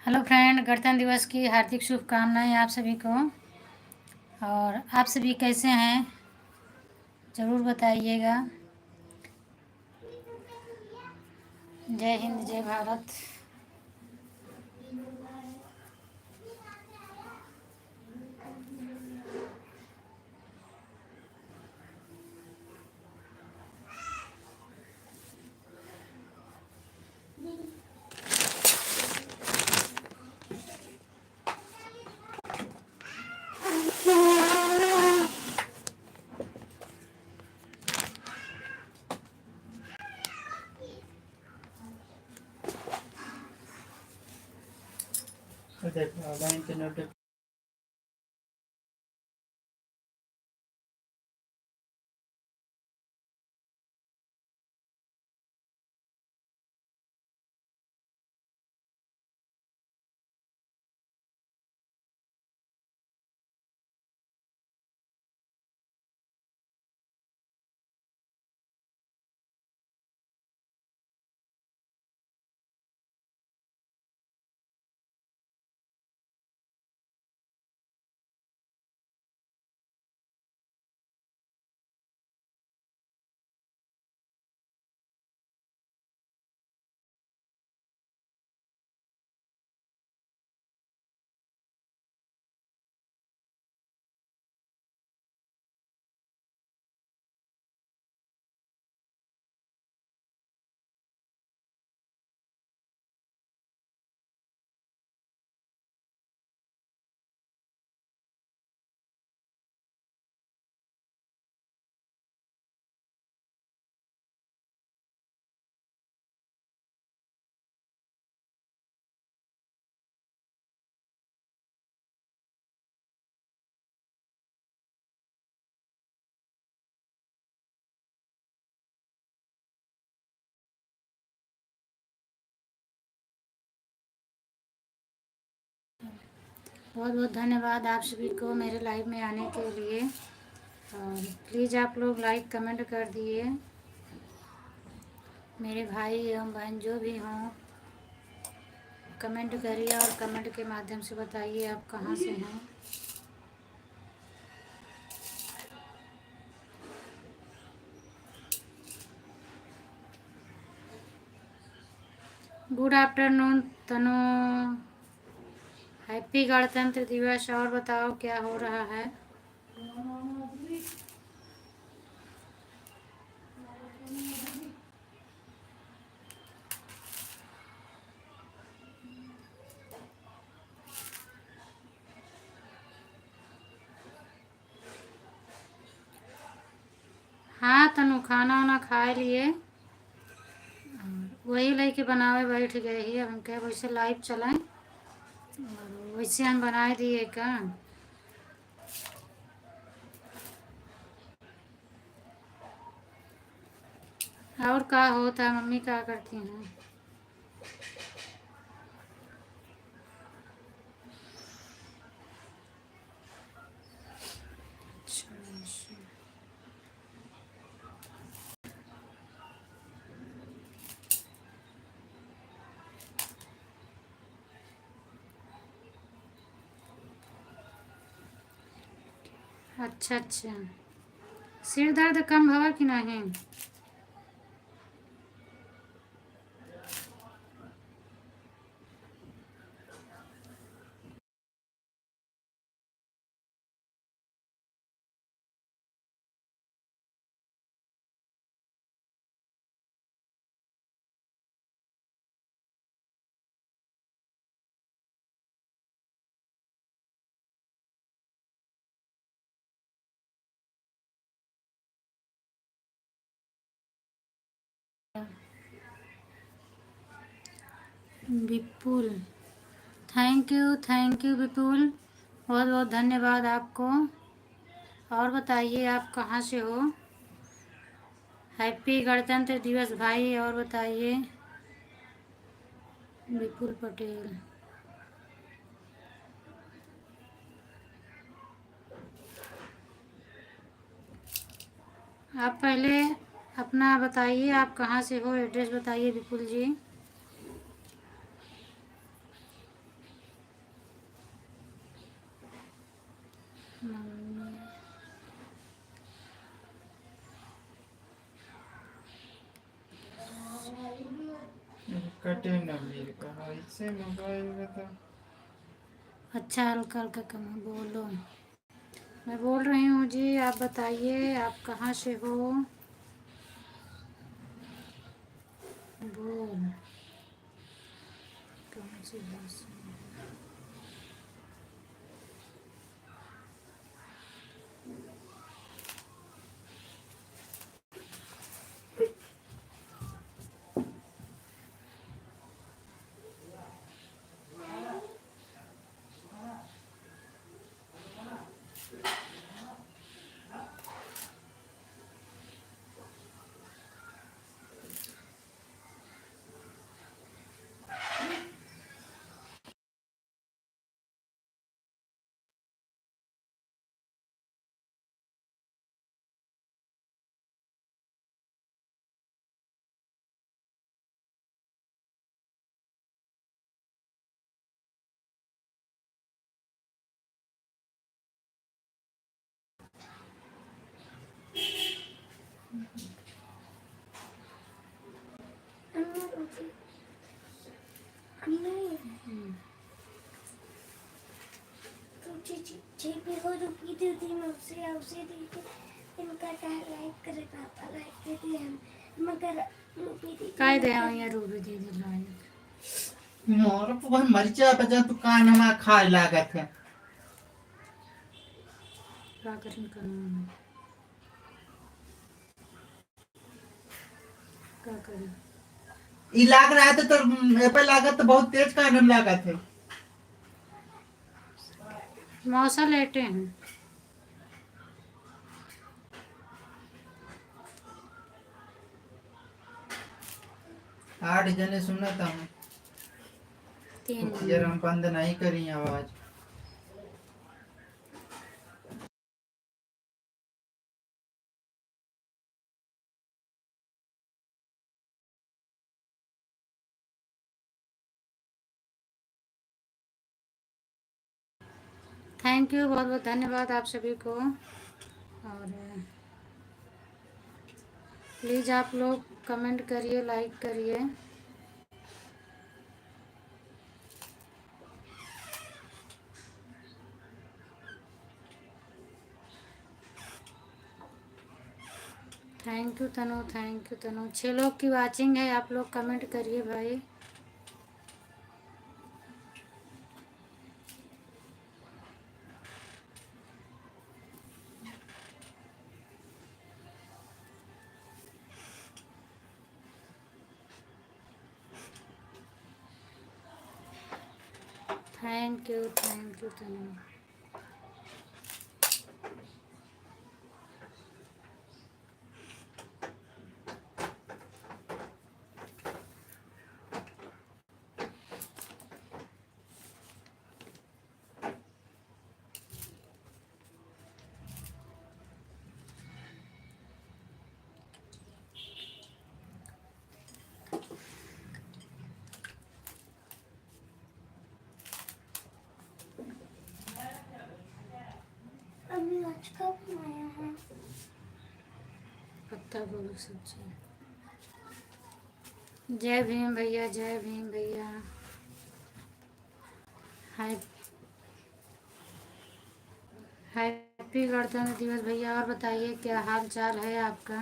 Hello friend, गणतंत्र दिवस की हार्दिक शुभकामनाएं आप सभी को। और आप सभी कैसे हैं, ज़रूर बताइएगा। जय हिंद, जय भारत। बहुत बहुत धन्यवाद आप सभी को मेरे लाइव में आने के लिए। और प्लीज़ आप लोग लाइक कमेंट कर दिए। मेरे भाई एवं बहन जो भी हों, कमेंट करिए और कमेंट के माध्यम से बताइए आप कहाँ से हैं। गुड आफ्टरनून तनु, हैप्पी गणतंत्र दिवस। और बताओ क्या हो रहा है। हाँ तनु, खाना वाना खा लिए, वही लेके बनावे बैठ गए ही। अब हम कहे वैसे लाइव चलाएं और वैसे हम बनाए दिए का। और क्या होता है, मम्मी क्या करती हैं। अच्छा अच्छा, सिर दर्द कम हुआ कि नहीं। विपुल, थैंक यू विपुल, बहुत बहुत धन्यवाद आपको। और बताइए आप कहाँ से हो। हैप्पी गणतंत्र दिवस भाई। और बताइए विपुल पटेल। आप पहले अपना बताइए, आप कहाँ से हो, एड्रेस बताइए विपुल जी। मम्मी कटे न मीर कहा इससे मोबाइल में तो अच्छा, हल्का हल्का कम बोलो। मैं बोल रही हूँ जी, आप बताइए आप कहाँ से हो? बोल, कहाँ से बस। काय दे यहाँ रूबी दीदी लाइक मोर पर मरिचा बजा दुकान हमारा खाए लागत है क्या करें करना क्या करें। ई लाग रहा है तो पे लागत तो बहुत तेज कानम लागत है मौसा लेटे हैं। 8 जने सुनता हूँ 3 जरा हम बंद नहीं करी आवाज थैंक यू, बहुत बहुत धन्यवाद आप सभी को। और प्लीज़ आप लोग कमेंट करिए, लाइक करिए। Thank you Tanu, thank you Tanu. 6 लोग की वाचिंग है, आप लोग कमेंट करिए भाई। थैंक यू तनु। अभी आज कब बनाया है? पत्ता गोभी सब्जी। जय भीम भैया, जय भीम भैया। हैप्पी गणतंत्र दिवस भैया। और बताइए क्या हाल चाल है आपका?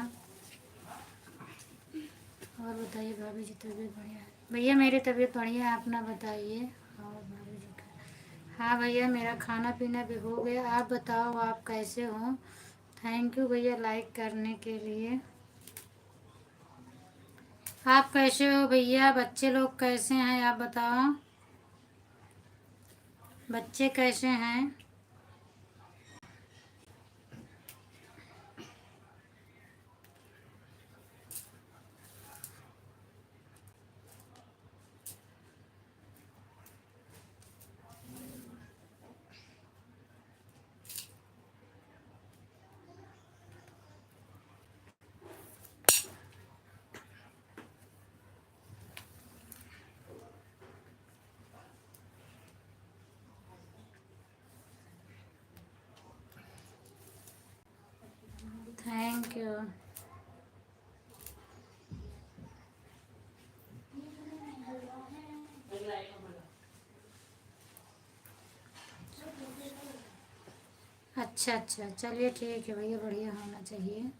और बताइए भाभी जी, तबीयत बढ़िया है? भैया मेरी तबीयत बढ़िया है, अपना बताइए। और भाभी जी का? हाँ भैया, मेरा खाना पीना भी हो गया। आप बताओ आप कैसे हो? थैंक यू भैया लाइक करने के लिए। आप कैसे हो भैया? बच्चे लोग कैसे हैं आप बताओ? बच्चे कैसे हैं? Thank you. अच्छा अच्छा, चलिए ठीक है भैया, बढ़िया होना चाहिए।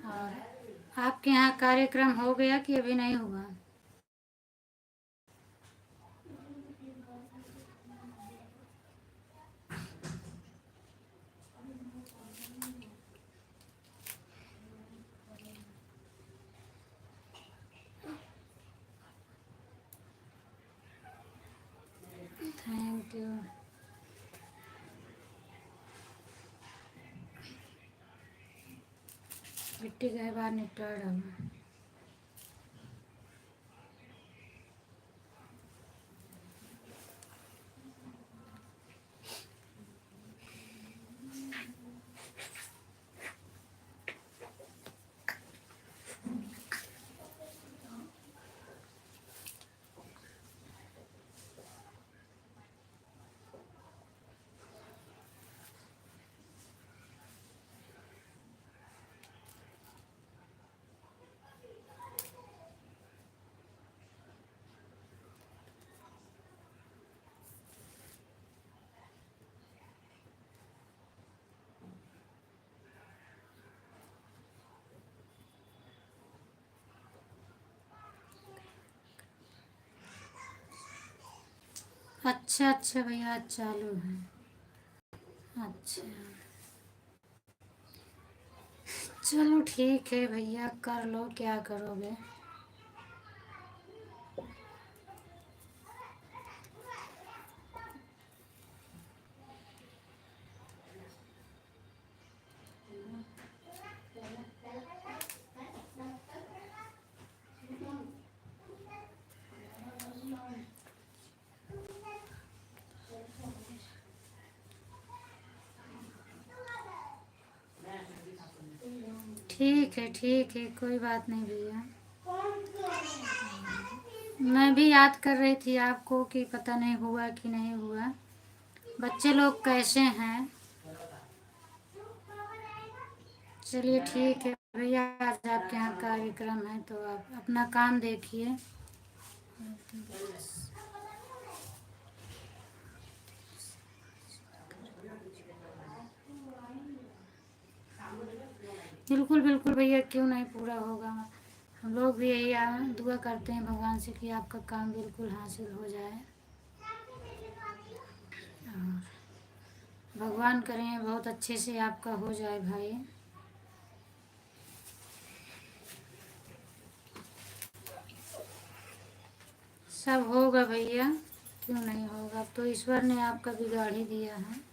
और आपके यहाँ कार्यक्रम हो गया कि अभी नहीं हुआ? Thank you. मिट्टी गए बाहर निपटा डालना। अच्छा अच्छा भैया, चालू है। अच्छा, चलो ठीक है भैया, कर लो, क्या करोगे। ठीक है, कोई बात नहीं भैया। मैं भी याद कर रही थी आपको कि पता नहीं हुआ कि नहीं हुआ। बच्चे लोग कैसे हैं? चलिए ठीक है भैया, आज आपके यहाँ कार्यक्रम है तो आप अपना काम देखिए। बिल्कुल बिल्कुल भैया, क्यों नहीं पूरा होगा। हम लोग भी यही दुआ करते हैं भगवान से कि आपका काम बिल्कुल हासिल हो जाए। और भगवान करें बहुत अच्छे से आपका हो जाए भाई। सब होगा भैया, क्यों नहीं होगा। अब तो ईश्वर ने आपका बिगाड़ ही दिया है।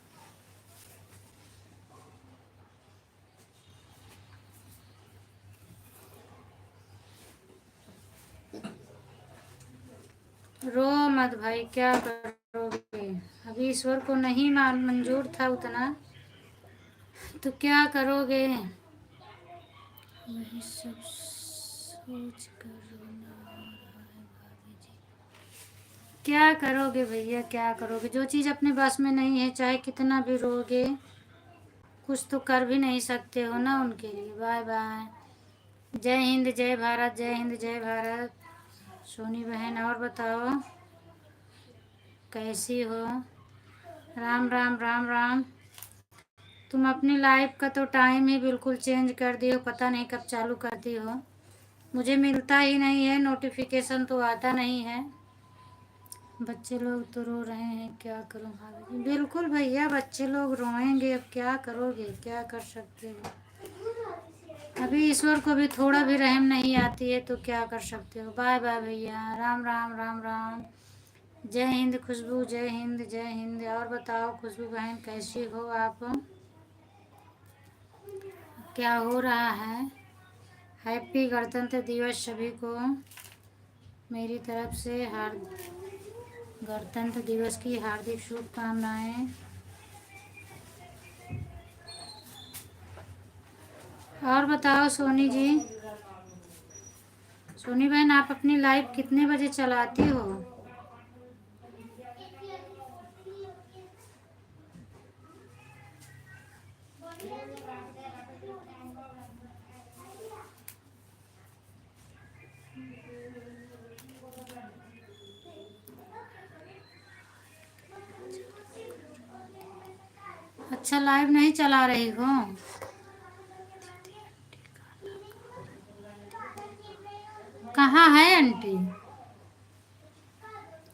रो मत भाई, क्या करोगे। अभी ईश्वर को नहीं मंजूर था उतना, तो क्या करोगे। वही सब सोच कर रोना आ रहा है भाभी जी। क्या करोगे भैया, क्या करोगे। जो चीज़ अपने बस में नहीं है, चाहे कितना भी रोगे, कुछ तो कर भी नहीं सकते हो ना उनके लिए। Bye bye. जय हिंद, जय भारत, जय हिंद, जय भारत। सोनी बहन, और बताओ कैसी हो। राम राम राम राम। तुम अपनी लाइफ का तो टाइम ही बिल्कुल चेंज कर दियो, पता नहीं कब चालू करती हो। मुझे मिलता ही नहीं है, नोटिफिकेशन तो आता नहीं है। बच्चे लोग तो रो रहे हैं, क्या करूं भाभी। बिल्कुल भैया, बच्चे लोग रोएंगे, अब क्या करोगे, क्या कर सकते हो। अभी ईश्वर को भी थोड़ा भी रहम नहीं आती है तो क्या कर सकते हो। बाय बाय भैया, राम राम राम राम। जय हिंद खुशबू, जय हिंद, जय हिंद। और बताओ खुशबू बहन, कैसी हो आप, क्या हो रहा है। हैप्पी गणतंत्र दिवस सभी को मेरी तरफ से। गणतंत्र दिवस की हार्दिक शुभकामनाएं। और बताओ सोनी जी, सोनी बहन, आप अपनी लाइफ कितने बजे चलाती हो। अच्छा लाइव नहीं चला रही हो? कहाँ है आंटी?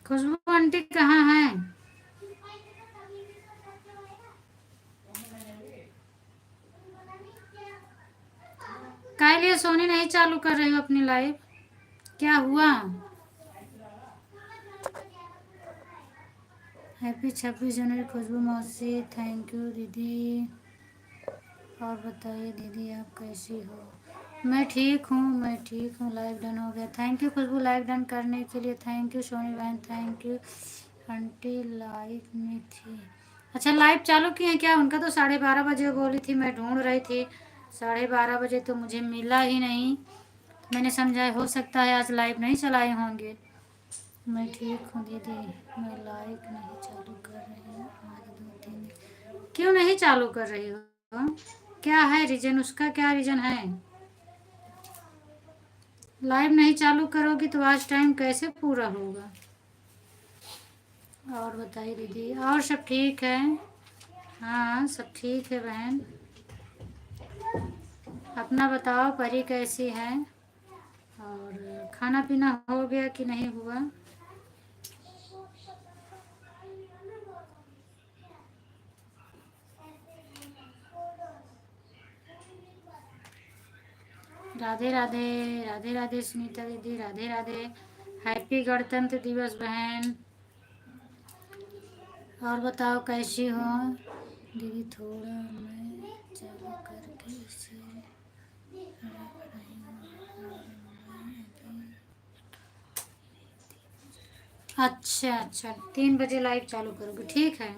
खुशबू आंटी कहाँ है? काय लिए सोनी नहीं चालू कर रही हो अपनी लाइव? क्या हुआ? हैप्पी 26 जनवरी खुशबू मौसी। थैंक यू दीदी। और बताइए दीदी आप कैसी हो? मैं ठीक हूँ, मैं ठीक हूँ। लाइव डन हो गया। Thank you Khushboo live done करने के लिए। थैंक यू सोनी बहन, थैंक यू। आंटी लाइव में थी? अच्छा लाइव चालू किए हैं क्या? उनका तो 12:30 बजे बोली थी, मैं ढूंढ रही थी 12:30 बजे, तो मुझे मिला ही नहीं। मैंने समझा हो सकता है आज लाइव नहीं चलाए होंगे। मैं ठीक हूँ दीदी। मैं लाइव नहीं चालू कर रही हूँ आज 2-3 दिन। क्यों नहीं चालू कर रही हो? क्या है रीजन? उसका क्या रीजन है? लाइव नहीं चालू करोगी तो आज टाइम कैसे पूरा होगा? और बताइए दीदी, और सब ठीक है? हाँ सब ठीक है बहन। अपना बताओ परी कैसी है? और खाना पीना हो गया कि नहीं हुआ? राधे राधे। राधे राधे सुनीता दीदी, राधे राधे। हैप्पी गणतंत्र दिवस बहन। और बताओ कैसी हो दीदी? थोड़ा मैं चालू करके इसे रख रही हूँ और मैं अच्छा अच्छा 3 बजे लाइव चालू करोगे? ठीक है।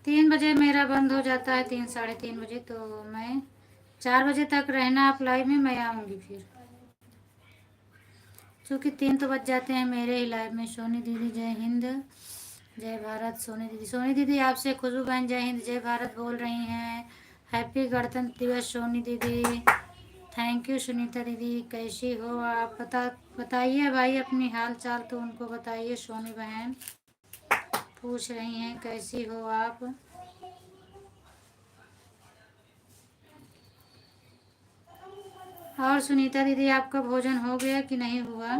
3 बजे मेरा बंद हो जाता है, 3-3:30 बजे, तो मैं 4 बजे तक रहना आप लाइव में, मैं आऊँगी फिर, क्योंकि 3 तो बज जाते हैं मेरे ही लाइव में। सोनी दीदी जय हिंद जय भारत। सोनी दीदी आपसे खुशबू बहन जय हिंद जय भारत बोल रही हैं। हैप्पी गणतंत्र दिवस सोनी दीदी। थैंक यू सुनीता दीदी। कैसी हो आप? बताइए भाई अपनी हाल चाल तो उनको बताइए। सोनी बहन पूछ रही हैं कैसी हो आप? और सुनीता दीदी आपका भोजन हो गया कि नहीं हुआ?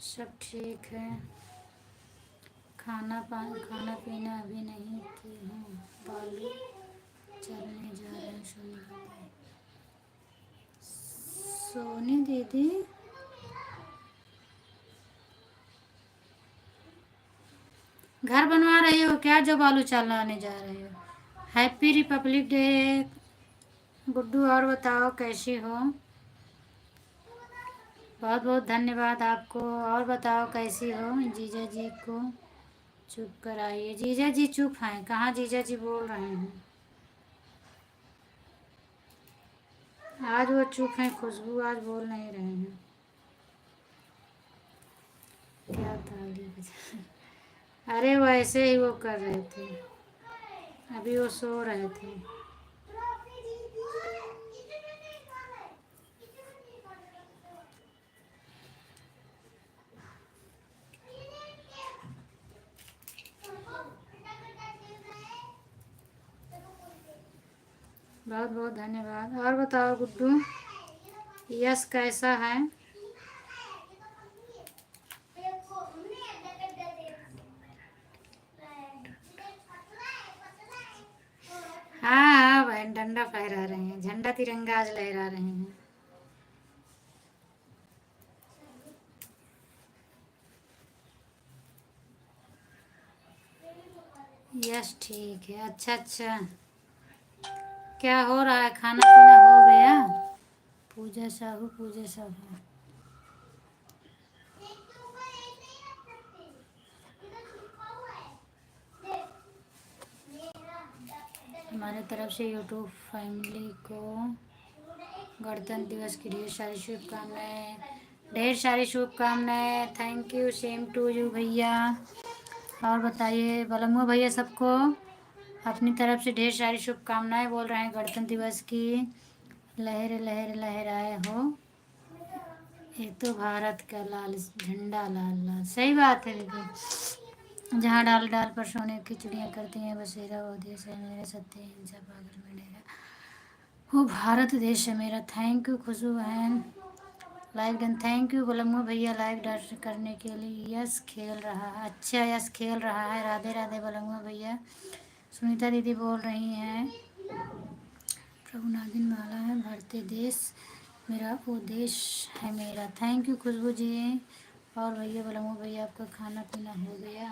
सब ठीक है। खाना पीना अभी नहीं की हूँ, बालू चलने जा रहे हैं। सोनी दीदी घर बनवा रही हो क्या जो बालू चलाने जा रहे हो? Happy Republic day Guddu. और बताओ कैसी हो? बहुत बहुत धन्यवाद आपको। और बताओ कैसी हो? जीजा जी को चुप कराइए। जीजा जी चुप हैं? कहाँ जीजा जी बोल रहे हैं? आज वो चुप हैं। खुशबू आज बोल नहीं रहे हैं। क्या ताली बजा? अरे वो ऐसे ही वो कर रहे थे, अभी वो सो रहे थे। बहुत बहुत धन्यवाद। और बताओ गुड्डू, यश कैसा है? हाँ हाँ बहन, डंडा फहरा रहे हैं, झंडा तिरंगा आज लहरा रहे हैं। यस ठीक है। अच्छा अच्छा, क्या हो रहा है? खाना पीना हो गया? पूजा साहू। हमारे तरफ से यूट्यूब फैमिली को गणतंत्र दिवस की ढेर सारी शुभकामनाएं, ढेर सारी शुभकामनाएं। Thank you, same to you भैया। और बताइए बलमुआ भैया, सबको अपनी तरफ से ढेर सारी शुभकामनाएं बोल रहे हैं गणतंत्र दिवस की। लहर लहर लहराए हो, ये तो भारत का लाल झंडा लाल लाल। सही बात है दीदी। जहाँ डाल डाल पर सोने की चिड़ियाँ करती हैं बसेरा, वो देश है मेरा, सत्य हिंसा पागल में डेरा, वो भारत देश है मेरा। थैंक यू खुशबू बहन, लाइव डन। थैंक यू बलम्मा भैया लाइव डन करने के लिए। यस खेल रहा है, अच्छा यस खेल रहा है। राधे राधे बलम्मा भैया। सुनीता दीदी बोल रही हैं प्रभु नागिन माला है, भारतीय देश मेरा, वो देश है मेरा। थैंक यू खुशबू जी। और भैया बलमू भैया आपका खाना पीना हो गया?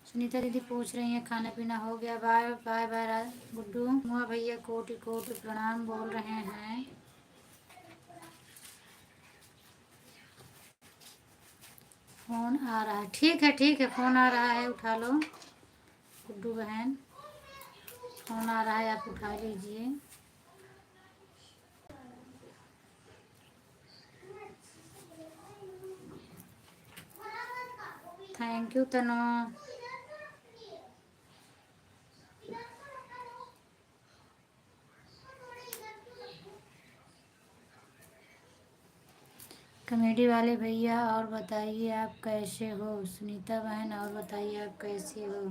सुनीता दीदी पूछ रही हैं खाना पीना हो गया। Bye bye bye Guddu. मुआ भैया कोटि कोटि प्रणाम बोल रहे हैं। फ़ोन आ रहा है, ठीक है फ़ोन आ रहा है, उठा लो गुड्डू बहन, फ़ोन आ रहा है आप उठा लीजिए। Thank you Tanu. कॉमेडी वाले भैया और बताइए आप कैसे हो? सुनीता बहन और बताइए आप कैसे हो?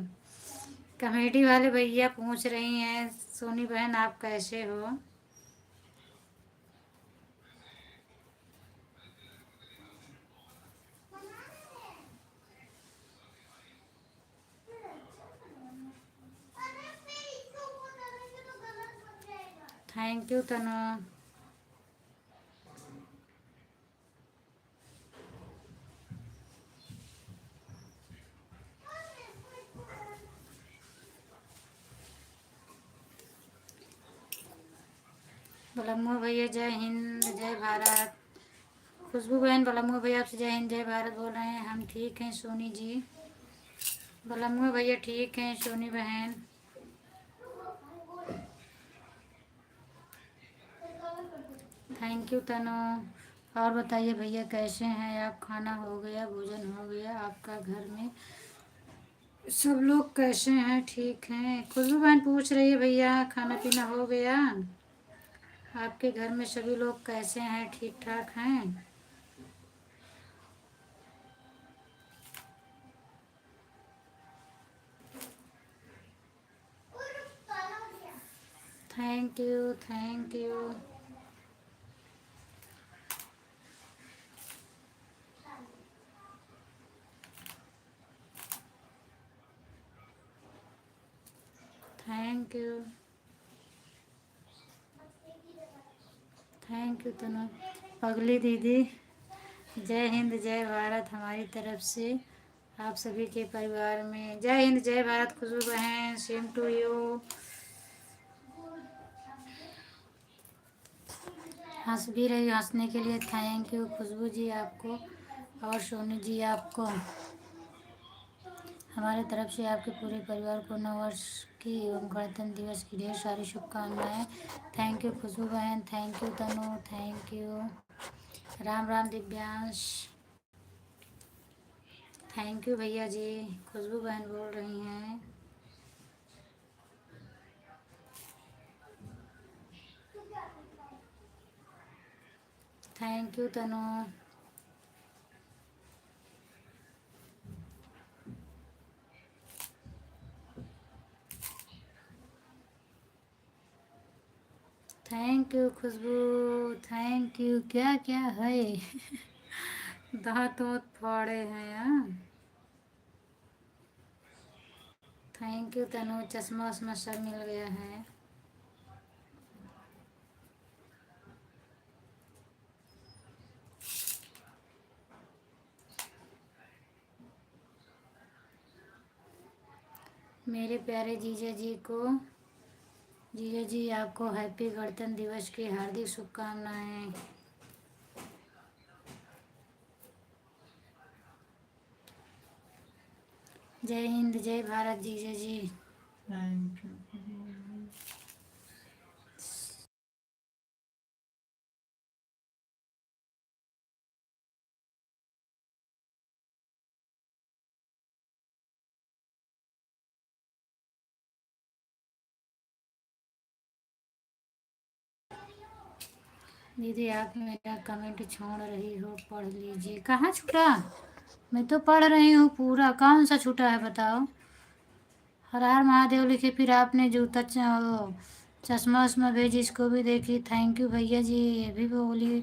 कॉमेडी वाले भैया पूछ रही हैं सोनी बहन आप कैसे हो? थैंक यू तनु। बलम्मू भैया जय हिंद जय भारत। खुशबू बहन बलम्मू भैया आपसे जय हिंद जय भारत बोल रहे हैं। हम ठीक हैं सोनी जी। बलम्मू भैया ठीक हैं सोनी बहन। थैंक यू तनु। और बताइए भैया कैसे हैं आप? खाना हो गया, भोजन हो गया आपका? घर में सब लोग कैसे हैं? ठीक हैं? खुशबू बहन पूछ रही है भैया खाना पीना हो गया? आपके घर में सभी लोग कैसे हैं? ठीक ठाक हैं? Thank you thank you. Thank you thank you Tanu. पगली दीदी जय हिंद जय भारत हमारी तरफ से आप सभी के परिवार में। जय हिंद जय भारत खुशबू बहन, सेम टू यू। हंस भी रही, हंसने के लिए थैंक यू खुशबू जी आपको, और सोनी जी आपको। हमारे तरफ से आपके पूरे परिवार को नववर्ष की एवं गणतंत्र दिवस की ढेर सारी शुभकामनाएं। थैंक यू खुशबू बहन, thank you Tanu, thank you. Ram Ram Divyansh. Thank you भैया जी। खुशबू बहन बोल रही हैं। Thank you Tanu. Thank you Khushboo, thank you. क्या क्या है? दांत वाँत फाड़े हैं हाँ। Thank you Tanu. चश्मा वश्मा सब मिल गया है। मेरे प्यारे जीजा जी को, जीजा जी आपको हैप्पी गणतंत्र दिवस की हार्दिक शुभकामनाएं। जय हिंद जय भारत जीजा जी। Thank you. दीदी आप मेरा कमेंट छोड़ रही हो, पढ़ लीजिए। कहाँ छूटा? मैं तो पढ़ रही हूँ पूरा। कौन सा छूटा है बताओ? हर हर महादेव लिखे, फिर आपने जूता चश्मा उश्मा भेजी, इसको भी देखी। थैंक यू भैया जी, ये भी बोली।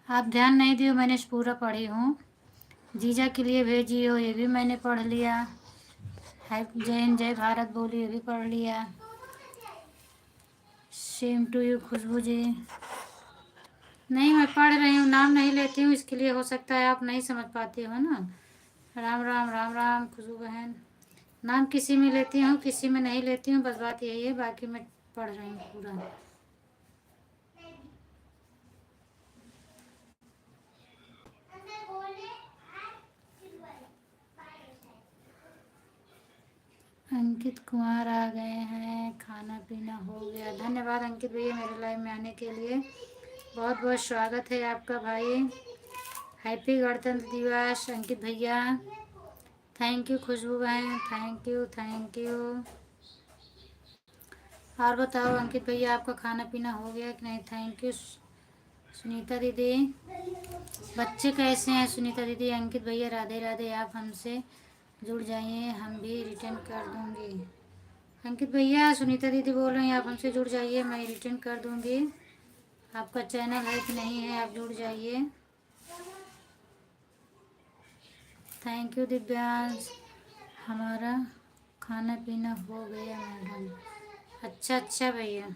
आप ध्यान नहीं दियो, मैंने पूरा पढ़ी हूँ। जीजा के लिए भेजी हो, ये भी मैंने पढ़ लिया। है जय हिंद जय भारत बोली, ये भी पढ़ लिया। सेम टू यू खुशबू जी। नहीं, मैं पढ़ रही हूँ, नाम नहीं लेती हूँ, इसके लिए हो सकता है आप नहीं समझ पाती हो ना। राम राम राम राम खुशबू बहन। नाम किसी में लेती हूँ, किसी में नहीं लेती हूँ, बस बात यही है। बाकी मैं पढ़ रही हूँ पूरा। अंकित कुमार आ गए हैं, खाना पीना हो गया। धन्यवाद अंकित भैया मेरे लाइव में आने के लिए। बहुत बहुत स्वागत है आपका भाई। हैप्पी गणतंत्र दिवस अंकित भैया। थैंक यू खुशबू बहन, थैंक यू थैंक यू। और बताओ अंकित भैया, आपका खाना पीना हो गया कि नहीं? थैंक यू सुनीता दीदी। बच्चे कैसे हैं सुनीता दीदी? अंकित भैया राधे राधे। आप हमसे जुड़ जाइए, हम भी रिटर्न कर दूंगी। अंकित भैया सुनीता दीदी बोल रही हैं आप हमसे जुड़ जाइए, मैं रिटर्न कर दूंगी। आपका चैनल है कि नहीं है, आप जुड़ जाइए। Thank you Divyansh. हमारा खाना पीना हो गया मैडम। अच्छा अच्छा भैया,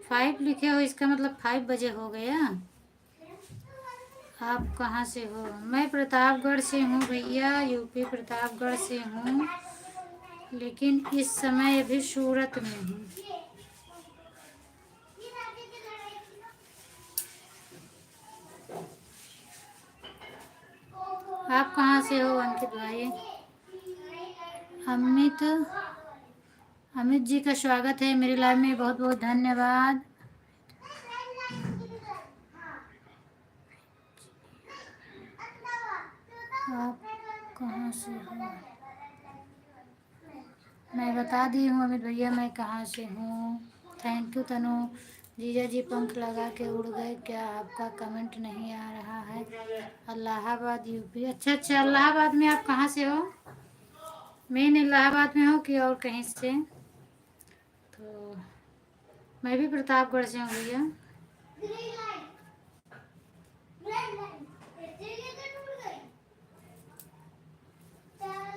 5 लिखे हो, इसका मतलब 5 बजे हो गया। आप कहाँ से हो? मैं प्रतापगढ़ से हूँ भैया, यूपी प्रतापगढ़ से हूँ, लेकिन इस समय अभी सूरत में हूँ। आप कहाँ से हो अंकित भाई? अमित अमित जी का स्वागत है मेरे लाइव में, बहुत बहुत धन्यवाद। आप कहाँ से हो? मैं बता दी हूँ अमित भैया मैं कहाँ से हूँ। थैंक यू तनु। जीजा जी पंख लगा के उड़ गए क्या? आपका कमेंट नहीं आ रहा है। इलाहाबाद यूपी। अच्छा अच्छा, इलाहाबाद में आप कहाँ से हो? मेन इलाहाबाद में हो कि और कहीं से? तो मैं भी प्रतापगढ़ से हूँ भैया।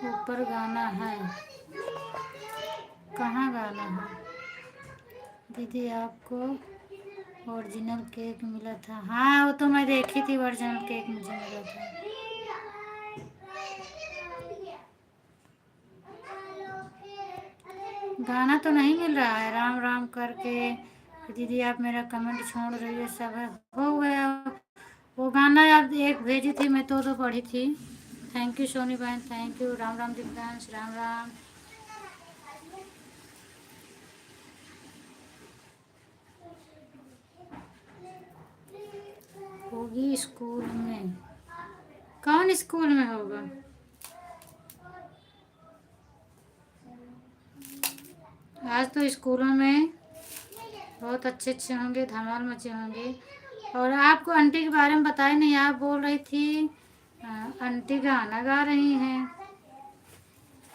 ऊपर गाना है, कहाँ गाना है? दीदी आपको ओरिजिनल केक मिला था? हाँ वो तो मैं देखी थी, ओरिजिनल केक मुझे मिला था। गाना तो नहीं मिल रहा है राम राम करके। दीदी आप मेरा कमेंट छोड़ रही है, सब हो गया। वो गाना आप एक भेजी थी, मैं तो पढ़ी थी। थैंक यू सोनी बहन, थैंक यू। राम राम दिव्यांश, राम राम। होगी स्कूल में? कौन स्कूल में होगा? आज तो स्कूलों में बहुत अच्छे अच्छे होंगे, धमाल मचे होंगे। और आपको आंटी के बारे में बताया नहीं, आप बोल रही थी आंटी गाना गा रही हैं।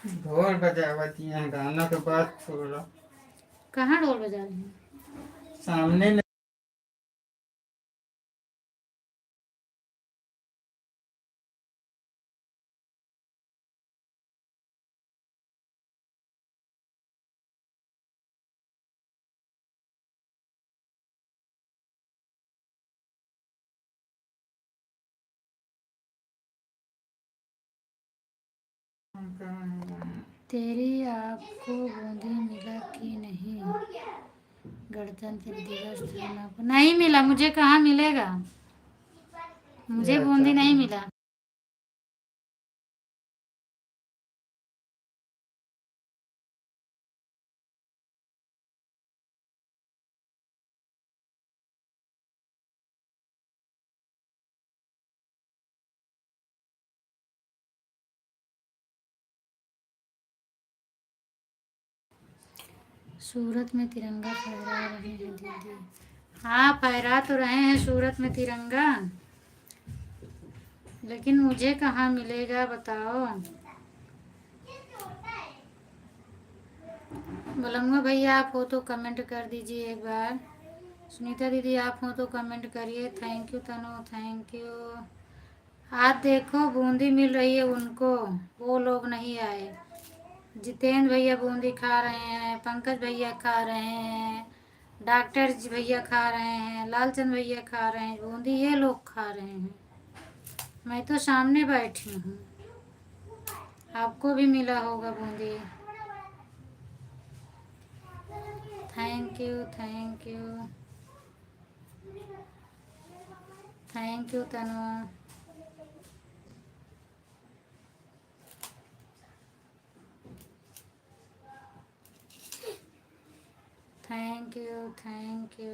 ढोल बजावती हैं, गाना तो बात छोड़ो। कहाँ ढोल बजा रही हैं? सामने में तेरी आपको बूंदी मिला कि नहीं? गणतंत्र दिवस था ना? नहीं मिला, मुझे कहाँ मिलेगा? मुझे बूंदी नहीं मिला। सूरत में तिरंगा फहरा रहे हैं दीदी। हाँ, फहरा तो रहे हैं सूरत में तिरंगा, लेकिन मुझे कहाँ मिलेगा बताओ। बलंगो भैया आप हो तो कमेंट कर दीजिए एक बार। सुनीता दीदी आप हो तो कमेंट करिए। Thank you Tanu, thank you. आज देखो बूंदी मिल रही है उनको, वो लोग नहीं आए। जितेंद्र भैया बूंदी खा रहे हैं, पंकज भैया खा रहे हैं, डॉक्टर जी भैया खा रहे हैं, लालचंद भैया खा रहे हैं बूंदी, ये लोग खा रहे हैं। मैं तो सामने बैठी हूँ। आपको भी मिला होगा बूंदी। Thank you, thank you, thank you Tanu. Thank you, thank you.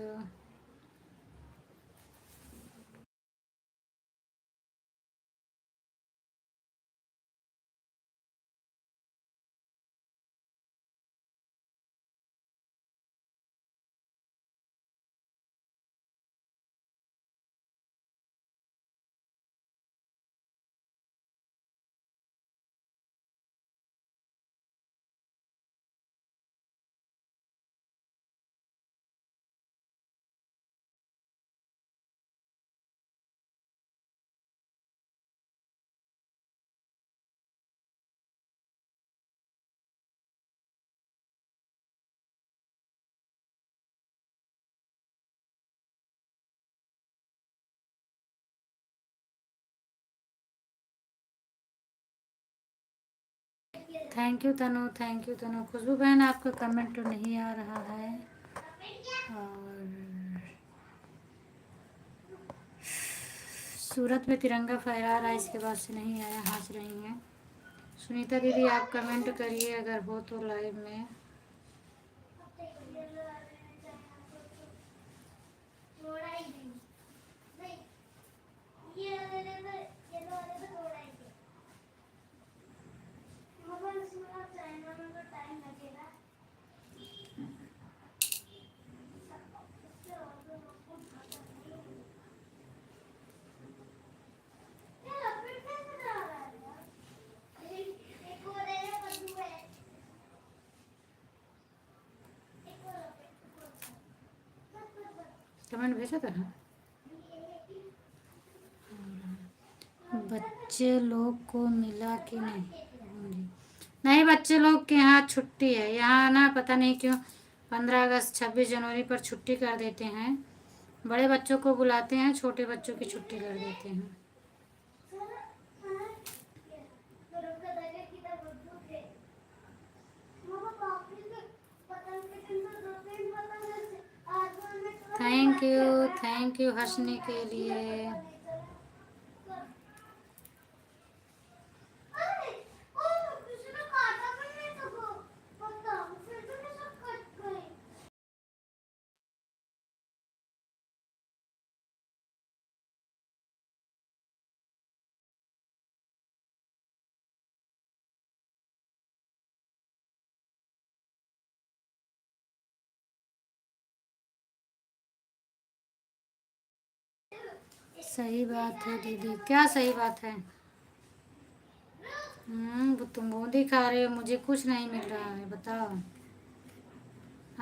Thank you Tanu, thank you Tanu. Khushboo बहन आपका कमेंट तो नहीं आ रहा है। और सूरत में तिरंगा फहरा रहा है, इसके बाद से नहीं आया, हंस रही हैं। सुनीता दीदी आप कमेंट करिए अगर हो तो लाइव में। कमेंट भेजा था ना। बच्चे लोग को मिला कि नहीं? नहीं, बच्चे लोग के यहाँ छुट्टी है। यहाँ ना पता नहीं क्यों 15 अगस्त 26 जनवरी पर छुट्टी कर देते हैं। बड़े बच्चों को बुलाते हैं, छोटे बच्चों की छुट्टी कर देते हैं। थैंक यू हंसने के लिए। सही बात है दीदी, क्या सही बात है? तुम बूंदी खा रहे हो, मुझे कुछ नहीं मिल रहा है, बताओ।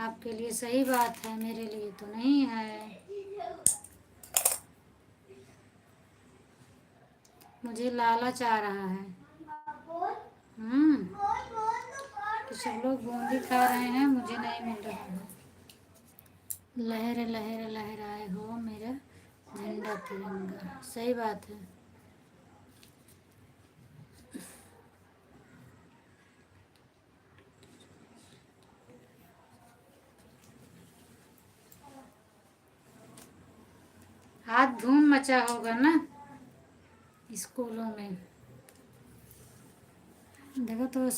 आपके लिए सही बात है, मेरे लिए तो नहीं है। मुझे लालच आ रहा है। कि सब लोग बूंदी खा रहे हैं, मुझे नहीं मिल रहा है। लहर लहर लहराए हो मेरा झंडा तिरंगा, सही बात है। आज धूम मचा होगा ना स्कूलों में, देखो तो।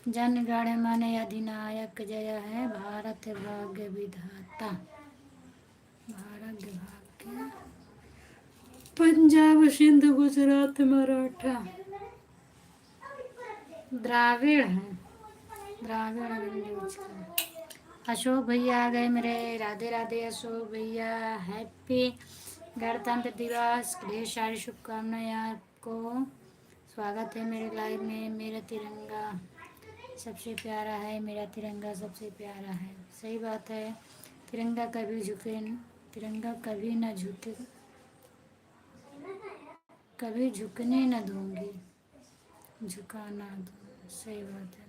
जन गण मन अधिनायक जय है भारत भाग्य विधाता। भाग्य भाग्य पंजाब सिंध गुजरात मराठा द्राविड़ है। द्राविड़ यूज कर। अशोक भैया आ गए मेरे। राधे राधे अशोक भैया। हैप्पी गणतंत्र दिवस। ढेर सारी शुभकामनाएं आपको। स्वागत है मेरे लाइव में। मेरा तिरंगा सबसे प्यारा है। मेरा तिरंगा सबसे प्यारा है। सही बात है। तिरंगा कभी झुके, तिरंगा कभी न झुके, कभी झुकने न दूंगी, झुकाना दूंगी। सही बात है।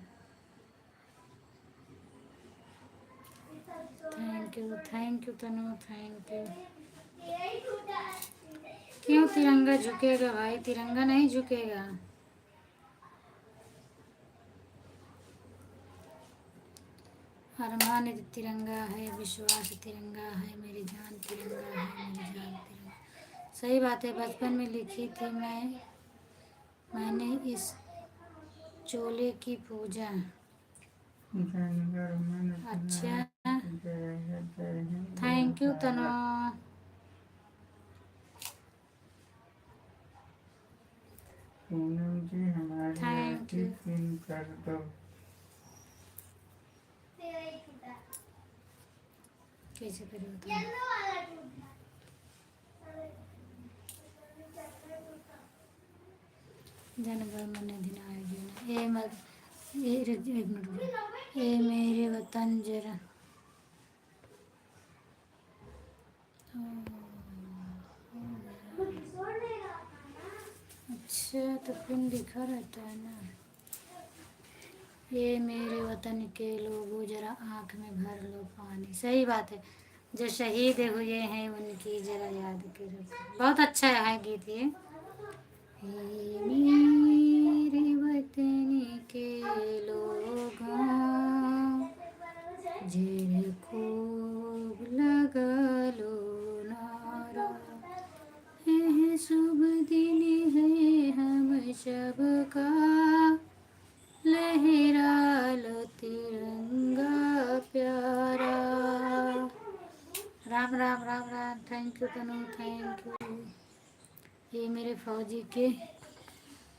Thank you Tanu, thank you. क्यों तिरंगा झुकेगा भाई? तिरंगा नहीं झुकेगा। अरमान तिरंगा है, विश्वास तिरंगा है, मेरी जान तिरंगा है, मेरी जान तिरंगा। सही बात है। बचपन में लिखी थी मैंने इस चोले की पूजा। अच्छा, थैंक यू तनु। पूनम जी हमारी थैंक यू। पिन कर दो। कैसे करें बताओ? जनगण मन अधिनायक जय। ए मत एक मिनट रुको। ए मेरे वतन जरा। अच्छा, तो पिन लिखा रहता है ना। ये मेरे वतन के लोगों जरा आँख में भर लो पानी। सही बात है। जो शहीद हुए हैं उनकी जरा याद करो। बहुत अच्छा है गीत ये। हे मेरे वतन के लोगों जरा खूब लगा लो नारा। यह शुभ दिन है हम सबका, लहरा लो तिरंगा प्यारा। Ram Ram Ram Ram. Thank you Tanu, thank you. ये मेरे फौजी के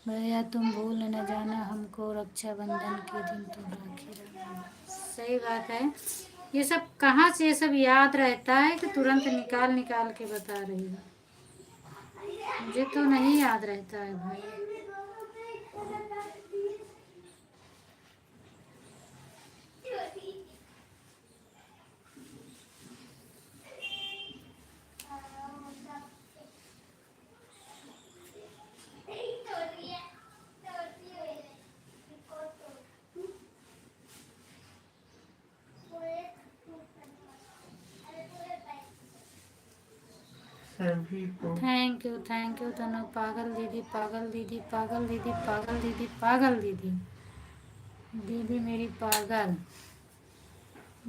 भैया, तुम भूल न जाना हमको रक्षाबंधन के दिन तुम राखी रखना। सही बात है। ये सब कहाँ से ये सब याद रहता है कि तुरंत निकाल निकाल के बता रही हूँ। मुझे तो नहीं याद रहता है भाई। सभी को थैंक यू तनु। पागल दीदी, पागल दीदी, पागल दीदी, पागल दीदी, पागल दीदी, दीदी मेरी पागल,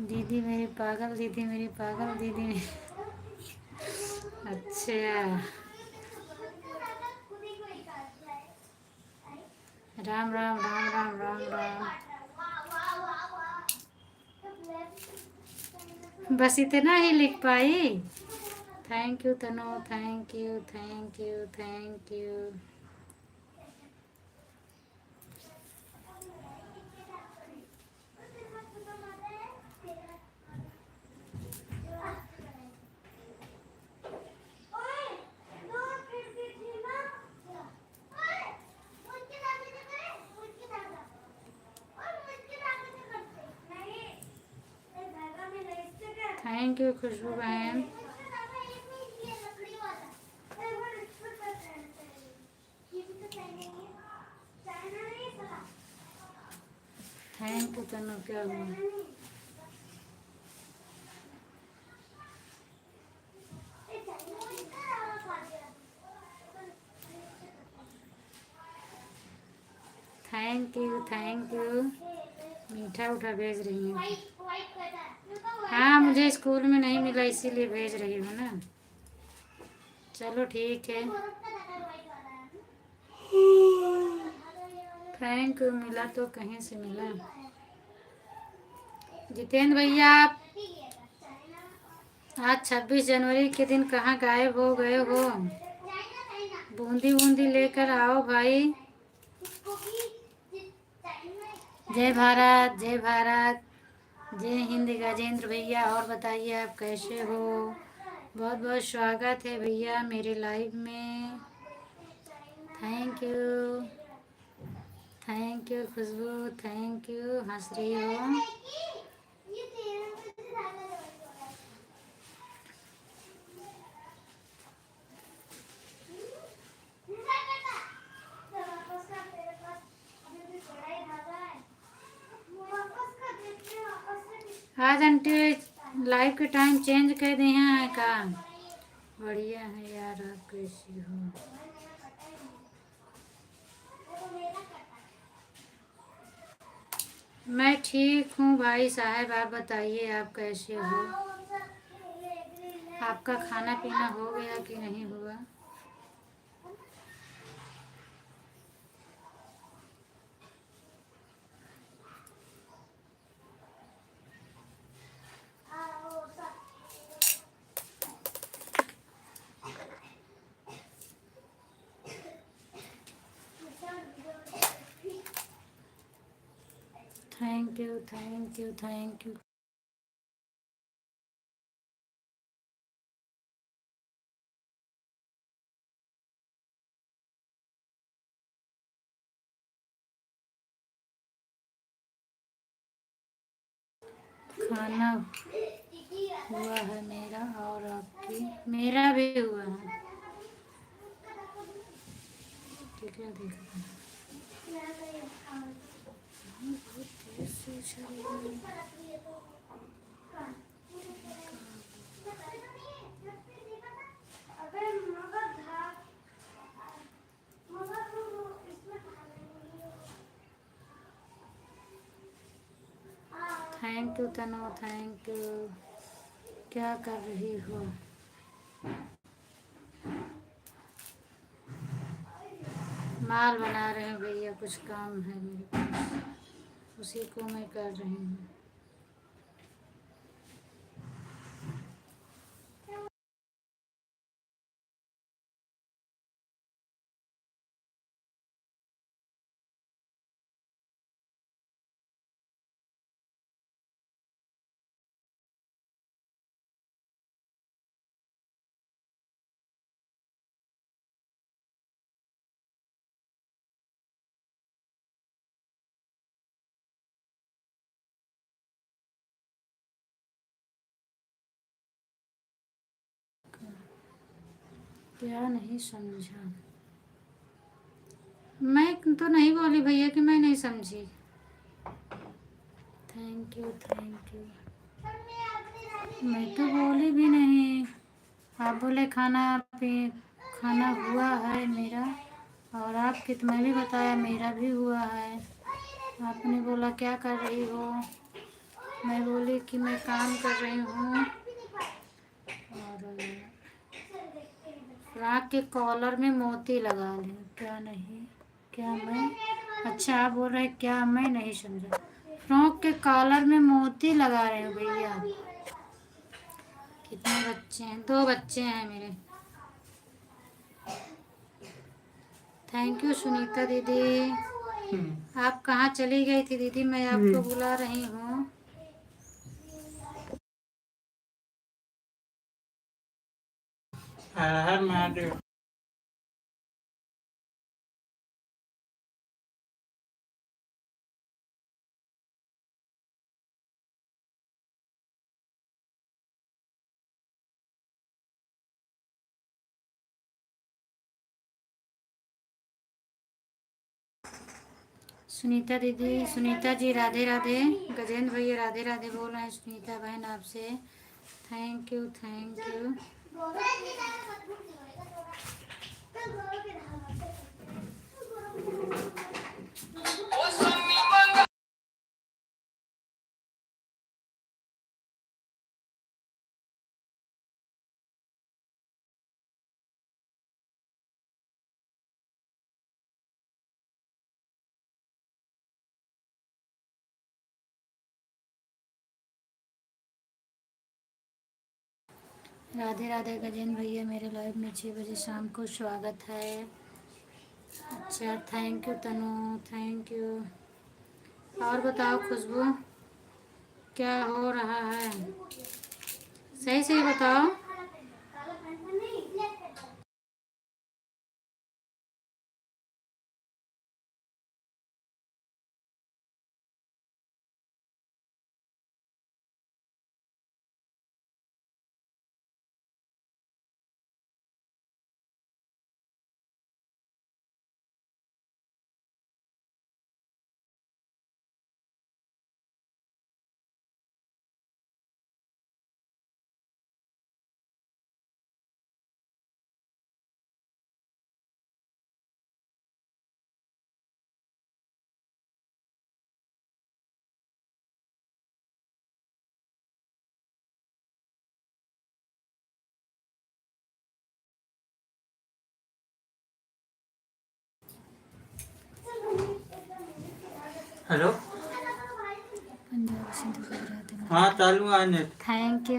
दीदी मेरी पागल, दीदी मेरी पागल, दीदी मेरी। अच्छा, राम राम राम राम राम राम। बस इतना ही लिख पाई। Thank you Tanu, thank you, thank you, thank you. Thank you Khushboo बहन। Thank you Tanu. क्या हुआ? Thank you, thank you. मीठा उठा भेज रही हूँ। हाँ, मुझे स्कूल में नहीं मिला इसीलिए भेज रही हूँ ना। चलो ठीक है। Thank you. मिला तो कहीं से मिला। जितेंद्र भैया, आप आज 26 जनवरी के दिन कहाँ गायब हो गए हो? बूंदी बूंदी लेकर आओ भाई। जय भारत, जय भारत, जय हिंद गजेंद्र भैया। और बताइए आप कैसे हो? बहुत बहुत स्वागत है भैया मेरे लाइव में। Thank you, thank you Khushboo, thank you. हंस रही हो? आज आंटी लाइव के टाइम चेंज कर दिए हैं का? बढ़िया है यार, आप कैसी हो? मैं ठीक हूँ भाई साहब, आप बताइए आप कैसे हो? आपका खाना पीना हो गया कि नहीं हुआ? Thank you, thank you, thank you. खाना हुआ है मेरा और आपकी? मेरा भी हुआ है। ठीक है, देखो बहुत देर से चल रही है। Thank you Tanu, thank you. क्या कर रही हो? माल बना रहे हैं भैया, कुछ काम है मेरे पास, उसी को मैं कर रही हूँ। क्या नहीं समझा? मैं तो नहीं बोली भैया कि मैं नहीं समझी। Thank you, thank you. मैं तो बोली भी नहीं। आप बोले खाना हुआ है मेरा और आपके, तो मैं भी बताया मेरा भी हुआ है। आपने बोला क्या कर रही हो? मैं बोली कि मैं काम कर रही हूँ। और फ्रॉक के कॉलर में मोती लगा लें। क्या नहीं? क्या मैं? अच्छा, आप बोल रहे क्या? मैं नहीं समझा। फ्रॉक के कॉलर में मोती लगा रहे हो भैया? कितने बच्चे हैं? 2 बच्चे हैं मेरे। थैंक यू सुनीता दीदी। आप कहाँ चली गई थी दीदी? मैं आपको बुला रही हूँ। हर हर महादेव। सुनीता दीदी, सुनीता जी राधे राधे। गजेंद्र भैया राधे राधे बोल रहे हैं सुनीता बहन आपसे। Thank you, thank you. Radhe Radhe Gajendra भैया, मेरे लाइव में 6 बजे शाम को स्वागत है। अच्छा, thank you Tanu, thank you. और बताओ खुशबू, क्या हो रहा है? सही सही बताओ। हेलो। पंजाब सिंध गुजराती में। हाँ चालू है नेट। थैंक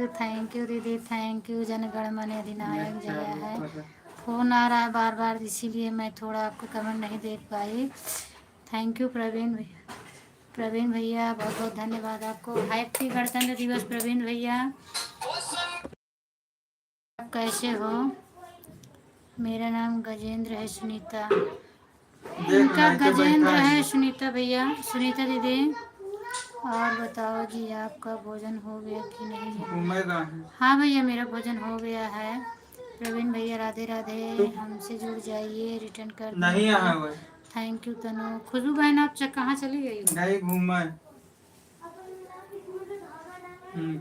यू दीदी, थैंक यू। जनगण मन अधिनायक नेट जय चालू है। कर रहा। फ़ोन आ रहा है बार बार, इसीलिए मैं थोड़ा आपको कमेंट नहीं देख पाई। थैंक यू प्रवीण भैया, प्रवीण भैया बहुत बहुत धन्यवाद आपको। हैप्पी गणतंत्र दिवस प्रवीण भैया। आप कैसे हो? मेरा नाम गजेंद्र है, सुनीता। देख इनका मैं तो गजेंद्र बैठा है, है। सुनीता भैया, सुनीता दीदी। और बताओ जी, आपका भोजन हो गया कि नहीं? घूमेगा। हाँ भैया, मेरा भोजन हो गया है। प्रवीण भैया राधे राधे, तू हमसे जुड़ जाइए, रिटर्न कर नहीं दूँगी। आया वो। Thank you Tanu. खुशबू बहन, आप कहाँ चली गई हो? नहीं घूमा।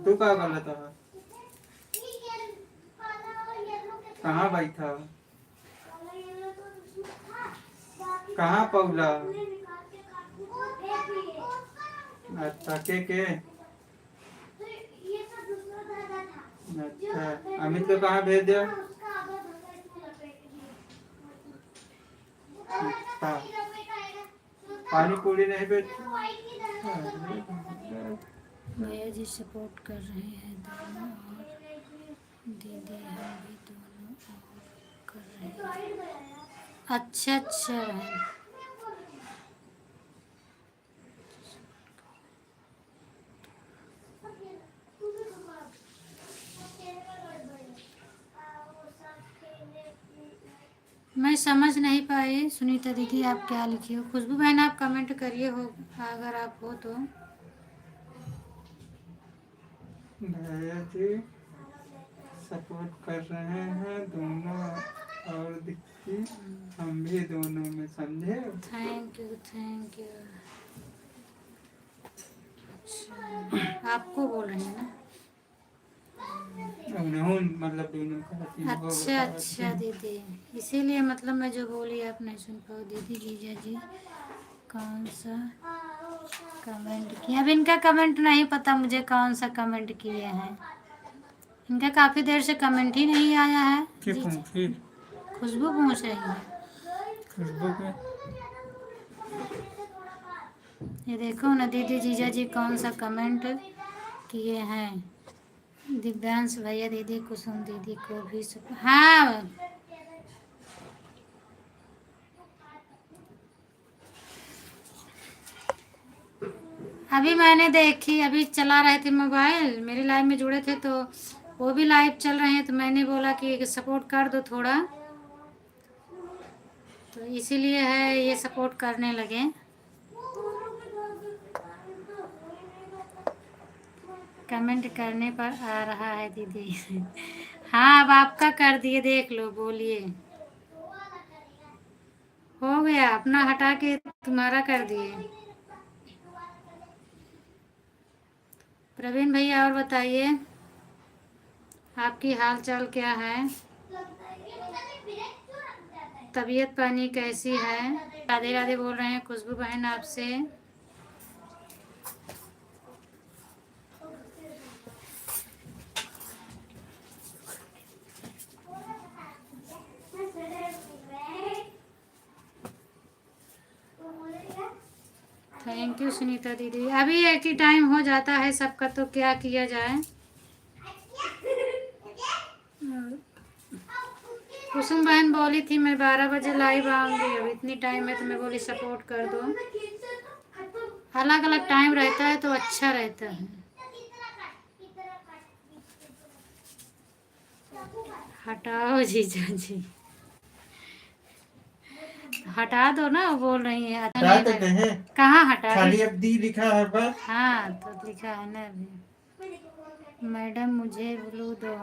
तू क्या कर लेता है? कहाँ बैठा? कहाँ पौला? अच्छा के अच्छा, अमित को कहाँ भेज दिया? अच्छा, पानी पूरी नहीं बेचती। भैया जी सपोर्ट कर रहे हैं दोनों, और दीदी हम भी दोनों और कर रहे हैं। अच्छा अच्छा बहन। मैं समझ नहीं पाई सुनीता दीदी, आप क्या लिखी हो? खुशबू बहन, आप कमेंट करिए, हो अगर आप हो तो। भैया जी सपोर्ट कर रहे हैं दोनों और दिखती हम भी दोनों में, समझे? Thank you, thank you. अच्छा, आपको बोल रहे हैं ना? नहीं मतलब दोनों का अच्छा अच्छा दीदी, इसीलिए मतलब मैं जो बोली आप नहीं सुन पाओ। दीदी जीजा जी कौन सा कमेंट किया? अब इनका कमेंट नहीं पता मुझे, कौन सा कमेंट किए हैं। इनका काफ़ी देर से कमेंट ही नहीं आया है। जी, खुशबू पूछ रही है। खुशबू के ये देखो ना दीदी जीजा जी कौन सा कमेंट किए हैं। दिव्यांश भैया, दीदी कुसुम दीदी को भी हाँ, अभी मैंने देखी, अभी चला रहे थे मोबाइल, मेरे लाइव में जुड़े थे तो वो भी लाइव चल रहे हैं, तो मैंने बोला कि सपोर्ट कर दो थोड़ा, तो इसीलिए है ये सपोर्ट करने लगे। कमेंट करने पर आ रहा है दीदी। हाँ, अब आपका कर दिए, देख लो, बोलिए। हो गया, अपना हटा के तुम्हारा कर दिए। प्रवीण भैया और बताइए, आपकी हाल चाल क्या है? तबीयत पानी कैसी है? राधे राधे बोल रहे हैं खुशबू बहन आपसे। थैंक यू सुनीता दीदी। अभी एक ही टाइम हो जाता है सबका, तो क्या किया जाए। कुसुम बहन बोली थी मैं 12 बजे लाइव आऊंगी, अब इतनी टाइम है तो मैं बोली सपोर्ट कर दो। अलग अलग टाइम रहता है तो अच्छा रहता है। हटाओ जीजा जी, हटा दो ना, वो बोल रही है अच्छा हटा नहीं देते लग। हैं, कहाँ हटा खाली दी? अब दी लिखा है बस। हाँ तो लिखा है ना अभी। मैडम मुझे ब्लू दो।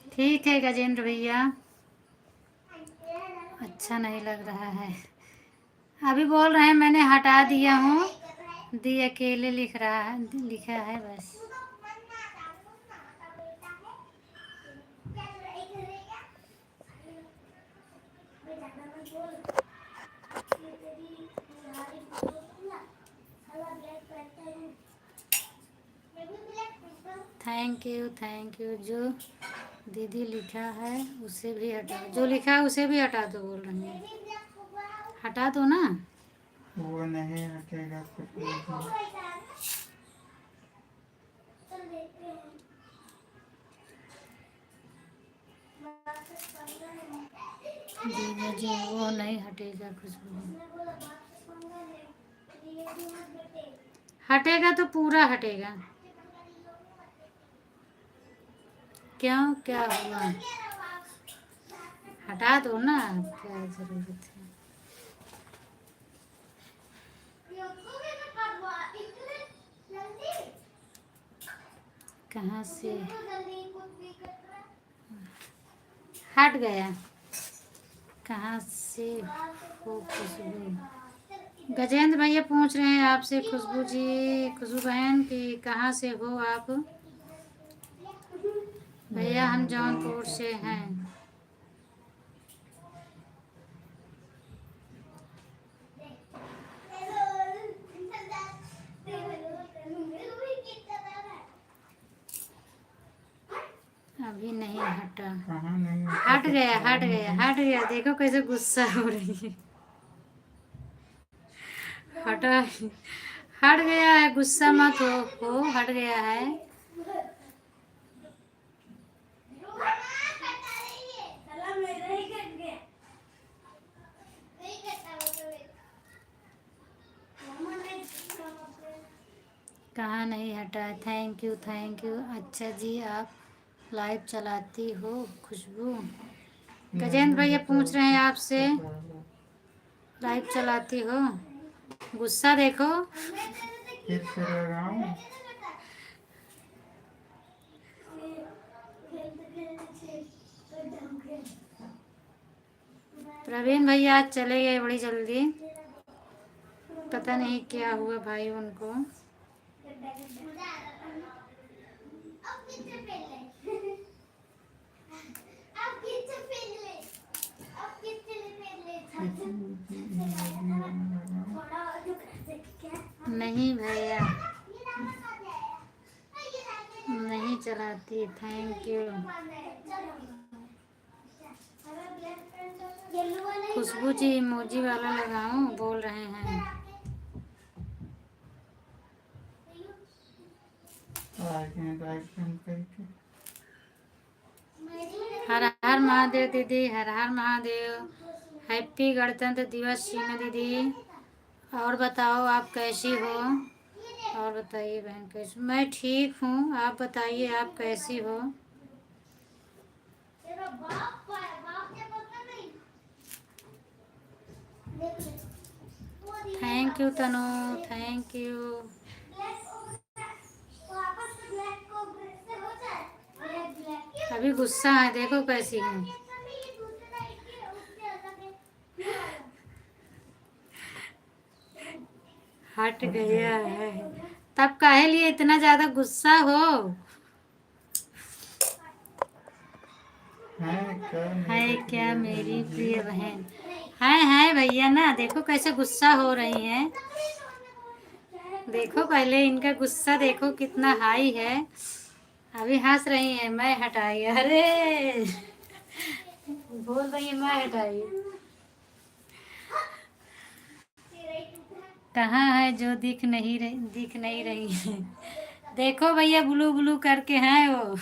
ठीक है गजेंद्र भैया, अच्छा नहीं लग रहा है। अभी बोल रहे हैं मैंने हटा दिया हूँ, दी अकेले लिख रहा है, लिखा है बस। Thank you. जो दीदी लिखा है उसे भी हटा, जो लिखा है उसे भी हटा दो बोल रही है। हटा दो ना। वो नहीं हटेगा कुछ नहीं। जी जी वो नहीं हटेगा खुशबू। हटेगा तो पूरा हटेगा। क्यों, क्या हुआ? हटा दो ना, क्या जरूरत है। कहाँ से हट गया? कहाँ से हो खुशबू? गजेंद्र भैया पूछ रहे हैं आपसे, खुशबू जी, खुशबू बहन कि कहाँ से हो आप? भैया हम जौनपुर से हैं। अभी नहीं हटा। कहाँ नहीं हट गया, हट गया, हट गया। देखो कैसे गुस्सा हो रही है। हटा, हट गया है, गुस्सा मत हो, हट गया है। कहाँ नहीं हटा? Thank you. अच्छा जी, आप लाइव चलाती हो खुशबू? गजेंद्र भैया पूछ रहे हैं आपसे, लाइव चलाती हो? गुस्सा देखो। फिर से लगाऊं? प्रवीण भैया आज चले गए बड़ी जल्दी, पता नहीं क्या हुआ भाई उनको। नहीं भैया, नहीं चलाती। Thank you. Khushboo ji emoji वाला लगाऊं बोल रहे हैं। हर हर महादेव दीदी, हर हर महादेव। हैप्पी गणतंत्र दिवस शीना दीदी। और बताओ आप कैसी हो? और बताइए बहन कैसी? मैं ठीक हूँ, आप बताइए आप कैसी हो? Thank you Tanu, thank you. अभी गुस्सा है, देखो कैसी है। हट गया है, तब काहे लिए इतना ज्यादा गुस्सा हो? है क्या मेरी प्रिय बहन? है भैया ना, देखो कैसे गुस्सा हो रही हैं। देखो पहले इनका गुस्सा देखो कितना हाई है। अभी हंस रही हैं, मैं हटाई, अरे बोल रही है मैं हटाई। कहाँ है जो दिख नहीं रही है? देखो भैया ब्लू ब्लू करके हैं वो।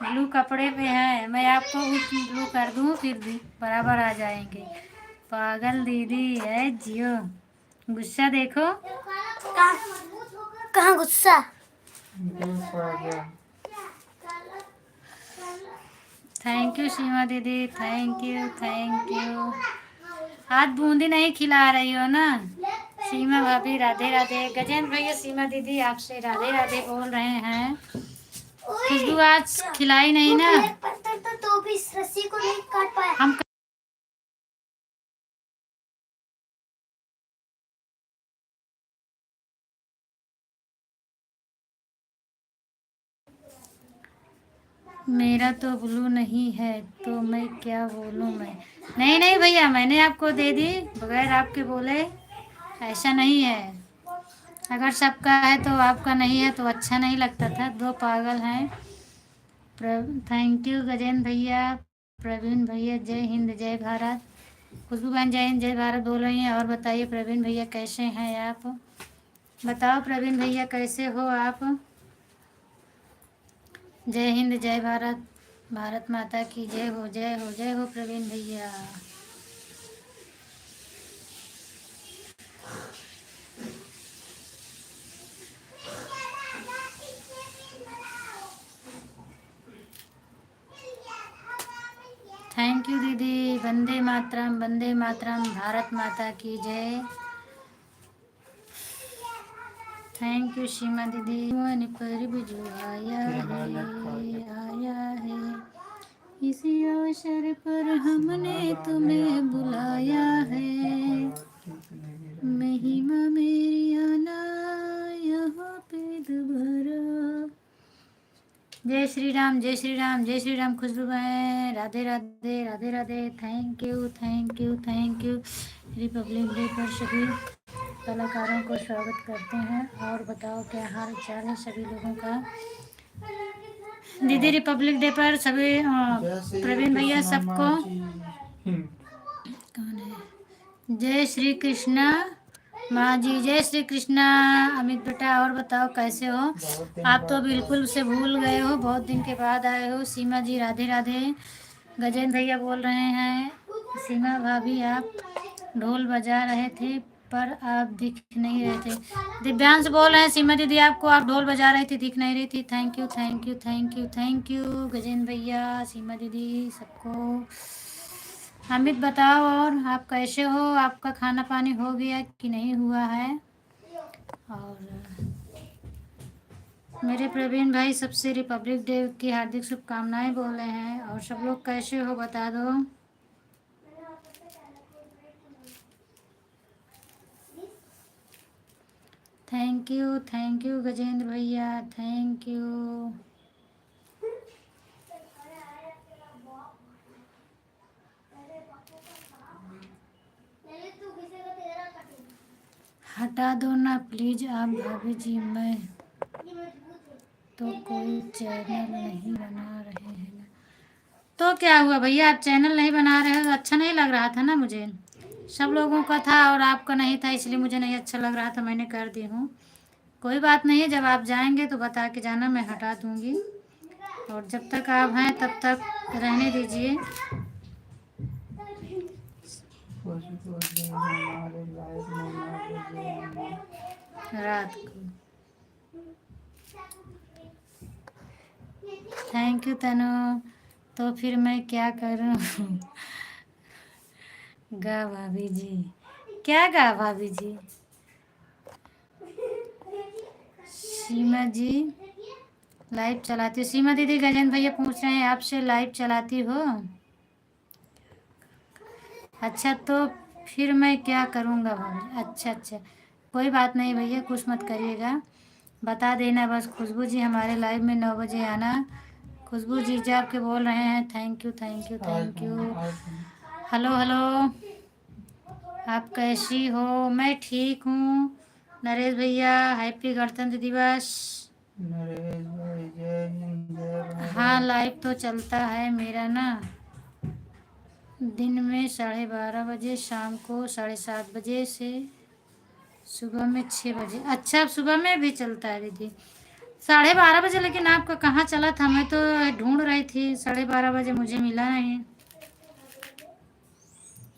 ब्लू कपड़े पे है, मैं आपको भी ब्लू कर दूँ फिर भी बराबर आ जाएंगे। पागल दीदी है जियो। गुस्सा देखो। कहाँ कहाँ गुस्सा? धूप आ गया। थैंक यू सीमा दीदी, थैंक यू थैंक यू। आज बूंदी नहीं खिला रही हो ना सीमा भाभी? राधे राधे। गजेंद्र भैया सीमा दीदी आपसे राधे राधे बोल रहे हैं। खुशबू आज खिलाई नहीं ना? ब्लैक पैंथर था तो भी इस रस्सी को नहीं काट पाया। हम मेरा तो ब्लू नहीं है तो मैं क्या बोलूँ मैं? नहीं नहीं भैया, मैंने आपको दे दी बगैर आपके बोले, ऐसा नहीं है। अगर सबका है तो आपका नहीं है तो अच्छा नहीं लगता था। दो पागल हैं। थैंक यू गजेंद्र भैया, प्रवीण भैया, जय हिंद जय भारत। खुशबू बहन जय हिंद जय भारत बोल रही हैं। और बताइए प्रवीण भैया कैसे हैं आप? बताओ प्रवीण भैया कैसे हो आप? जय हिंद जय भारत, भारत माता की जय हो जय हो जय हो प्रवीण भैया। थैंक यू दीदी। वंदे मातरम, भारत माता की जय। थैंक यू सीमा दीदी। मन पर बिजू आया है, इसी अवसर पर हमने तुम्हें बुलाया है। महिमा मेरी आना यहाँ पे दोबारा। जय श्री राम जय श्री राम जय श्री राम। खुशबू बहन Radhe Radhe Radhe Radhe. Thank you thank you thank you. Republic day पर सभी कलाकारों को स्वागत करते हैं। और बताओ क्या हाल चाल है सभी लोगों का? दीदी रिपब्लिक डे पर सभी प्रवीण भैया सबको कौन है? जय श्री कृष्णा माँ जी, जय श्री कृष्णा। अमित बेटा और बताओ कैसे हो? आप तो बिल्कुल से भूल गए हो, बहुत दिन के बाद आए हो। सीमा जी राधे राधे। गजेंद्र भैया बोल रहे हैं सीमा भाभी आप ढोल बजा रहे थे पर आप दिख नहीं रहे थे। दिव्यांश बोल रहे हैं सीमा दीदी आपको आप ढोल बजा रही थी, दिख नहीं रही थी। Thank you thank you thank you thank you Gajendra भैया, सीमा दीदी सबको। अमित बताओ और आप कैसे हो? आपका खाना पानी हो गया कि नहीं हुआ है? और मेरे प्रवीण भाई सबसे रिपब्लिक डे की हार्दिक शुभकामनाएं बोल रहे हैं। और सब लोग कैसे हो बता दो। थैंक यू गजेंद्र भैया, थैंक यू। हटा दो ना प्लीज आप भाभी जी, मैं तो कोई चैनल नहीं बना रहे हैं ना। तो क्या हुआ भैया, आप चैनल नहीं बना रहे हो तो अच्छा नहीं लग रहा था ना मुझे? सब लोगों का था और आपका नहीं था, इसलिए मुझे नहीं अच्छा लग रहा था, मैंने कर दी हूँ। कोई बात नहीं है, जब आप जाएंगे तो बता के जाना, मैं हटा दूँगी। और जब तक आप हैं तब तक रहने दीजिए। हमारे लाइफ में 9 बजे आना। रात को। थैंक यू तनु। तो फिर मैं क्या करूँ? गा भाभी जी, क्या गा भाभी जी? सीमा जी लाइव चलाती हो? सीमा दीदी गजेंद्र भैया पूछ रहे हैं आपसे लाइव चलाती हो? अच्छा तो फिर मैं क्या करूँगा भाभी? अच्छा अच्छा कोई बात नहीं भैया, कुछ मत करिएगा, बता देना बस। खुशबू जी हमारे लाइव में 9 बजे आना। खुशबू जी जो आपके बोल रहे हैं thank you thank you thank you. Hello hello, आप कैसी हो? मैं ठीक हूँ। नरेश भैया हैप्पी गणतंत्र दिवस। नरेश भाई जय हिंद जय भारत। हाँ लाइव तो चलता है मेरा ना, दिन में 12:30 बजे, शाम को 7:30 बजे से सुबह में 6 बजे। अच्छा अब सुबह में भी चलता है दीदी? 12:30 बजे, लेकिन आपका कहाँ चला था? मैं तो ढूंढ रही थी, 12:30 बजे मुझे मिला नहीं।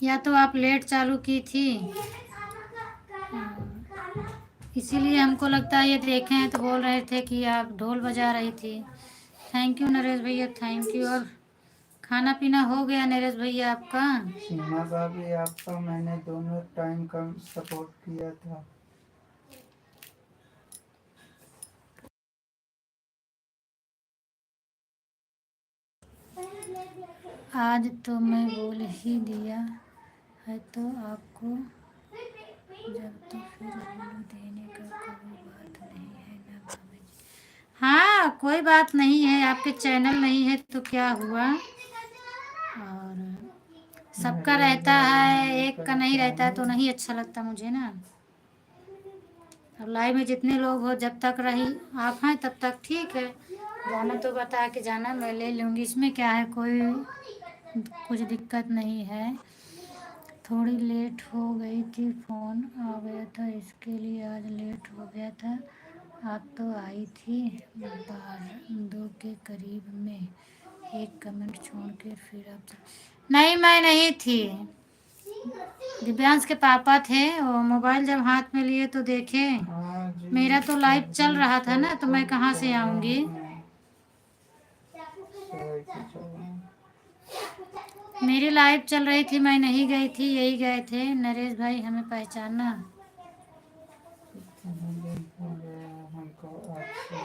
या तो आप लेट चालू की थी, इसीलिए हमको लगता है ये देखे हैं तो बोल रहे थे कि आप ढोल बजा रही थी। थैंक यू नरेश भैया, थैंक यू। और खाना पीना हो गया नरेश भैया आपका? सीमा भाभी, आपका मैंने दोनों टाइम का सपोर्ट किया था। आज तो मैं बोल ही दिया है तो आपको, जब तो फिर बोलो देने का कोई बात नहीं है ना भाभी जी। हाँ कोई बात नहीं है, आपके चैनल नहीं है तो क्या हुआ, और सबका रहता है, एक का नहीं रहता है तो नहीं अच्छा लगता मुझे ना। अब लाइव में जितने लोग हो, जब तक रही आप हैं तब तक ठीक है, जाना तो बता के जाना, मैं ले लूँगी, इसमें क्या है, कोई कुछ दिक्कत नहीं है। थोड़ी लेट हो गई थी, फ़ोन आ गया था इसके लिए आज लेट हो गया था। आप तो आई थी 12 के करीब में, एक कमेंट छोड़ के फिर आप। नहीं मैं नहीं थी, दिव्यांश के पापा थे, वो मोबाइल जब हाथ में लिए तो देखे, हाँ जी, मेरा तो लाइव चल अभी रहा था ना, तो मैं सफर कहाँ कर से रहा आऊँगी। हूँ। सवाई की चौराहे। मेरी लाइव चल रही थी, मैं नहीं गई थी, यही गए थे। नरेश भाई हमें पहचाना। कितने दिन हो गए हमको आपसे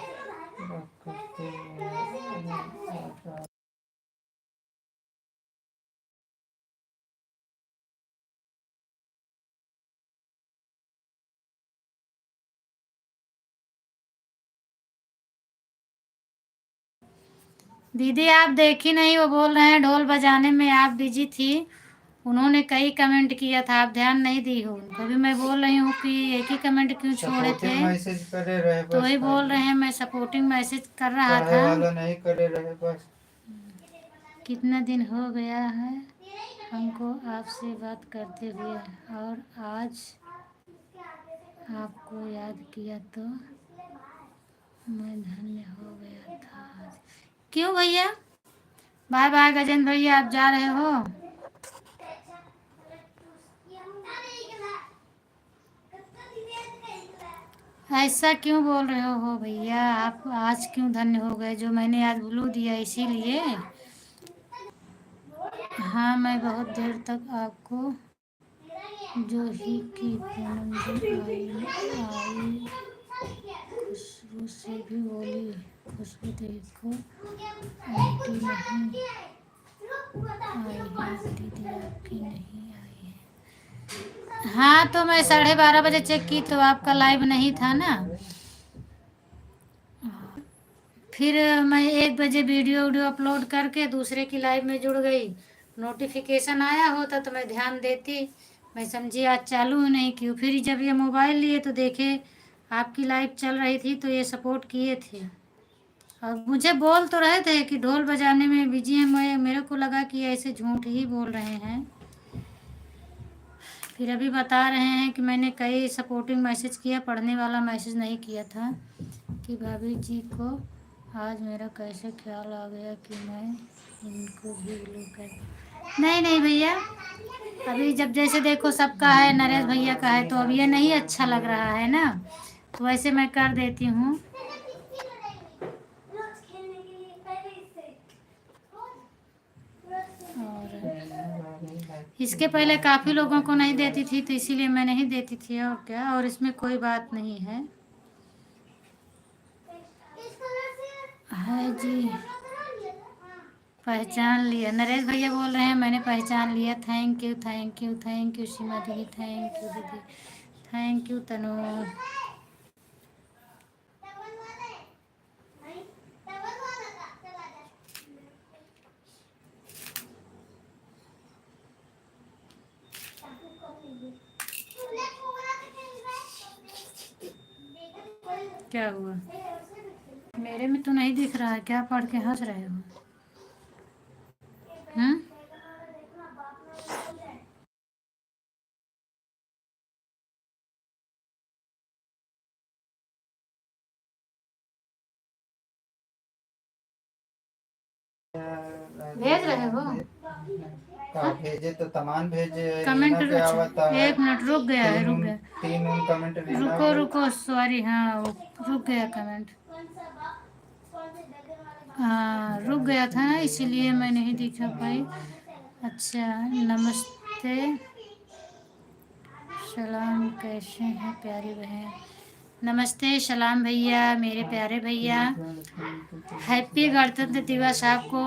बात करते हुए, अगर आज दीदी आप देखी नहीं, वो बोल रहे हैं ढोल बजाने में आप बिजी थी, उन्होंने कई कमेंट किया था, आप ध्यान नहीं दी हो उनको भी। मैं बोल रही हूँ कि एक ही कमेंट क्यों छोड़े थे, सपोर्टिव मैसेज करे रहे तो बस वही बोल खाली, रहे हैं मैं सपोर्टिंग मैसेज कर रहा पढ़ाई था। वाला नहीं करे रहे बस। कितना दिन हो गया है हमको आपसे बात करते हुए, और आज आपको याद किया तो मैं धन्य हो गया था आज। क्यों भैया? बाय बाय गजेंद्र भैया, आप जा रहे हो? ऐसा क्यों बोल रहे हो भैया? आप आज क्यों धन्य हो गए? जो मैंने आज ब्लू दिया इसीलिए। हाँ मैं बहुत देर तक आपको जो ही की पूनम जी आई खुशबू से भी बोली, खुशबू देखो आंटी नहीं आई है, दीदी आपकी नहीं आई है। हाँ तो मैं 12:30 बजे चेक की तो आपका लाइव नहीं था ना, फिर मैं 1 बजे वीडियो अपलोड करके दूसरे की लाइव में जुड़ गई। नोटिफिकेशन आया होता तो मैं ध्यान देती, मैं समझी आज चालू ही नहीं क्यों। फिर जब ये मोबाइल लिए तो देखे आपकी लाइव चल रही थी तो ये सपोर्ट किए थे, और मुझे बोल तो रहे थे कि ढोल बजाने में बिजी हैं। मैं मेरे को लगा कि ऐसे झूठ ही बोल रहे हैं। फिर अभी बता रहे हैं कि मैंने कई सपोर्टिंग मैसेज किया, पढ़ने वाला मैसेज नहीं किया था, कि भाभी जी को आज मेरा कैसे ख्याल आ गया कि मैं इनको भी ब्लू कर। नहीं नहीं भैया, अभी जब जैसे देखो सबका है, नरेश भैया का है, तो अब ये नहीं अच्छा लग रहा है ना, तो वैसे मैं कर देती हूँ। और इसके पहले काफ़ी लोगों को नहीं देती थी तो इसीलिए मैं नहीं देती थी, और क्या, और इसमें कोई बात नहीं है जी। पहचान लिया, नरेश भैया बोल रहे हैं मैंने पहचान लिया। Thank you thank you thank you Seema दीदी, थैंक यू दीदी, थैंक यू तनु। क्या हुआ? मेरे में तो नहीं दिख रहा है, क्या पढ़ के हंस रहे हो? हम्म। भेज रहे हो? का भेजे तो तमाम भेजे। कमेंट रीना पे आवता है। एक मिनट रुक गया है, रुक गया। तीन उन कमेंट रीना रुको पे। रुको, सॉरी, हाँ वो रुक गया कमेंट। हाँ रुक गया था ना, इसीलिए मैं नहीं दिखा पाई। अच्छा, नमस्ते, सलाम, कैसे हैं प्यारी बहन? नमस्ते सलाम भैया, मेरे प्यारे भैया, हैप्पी गणतंत्र दिवस आपको।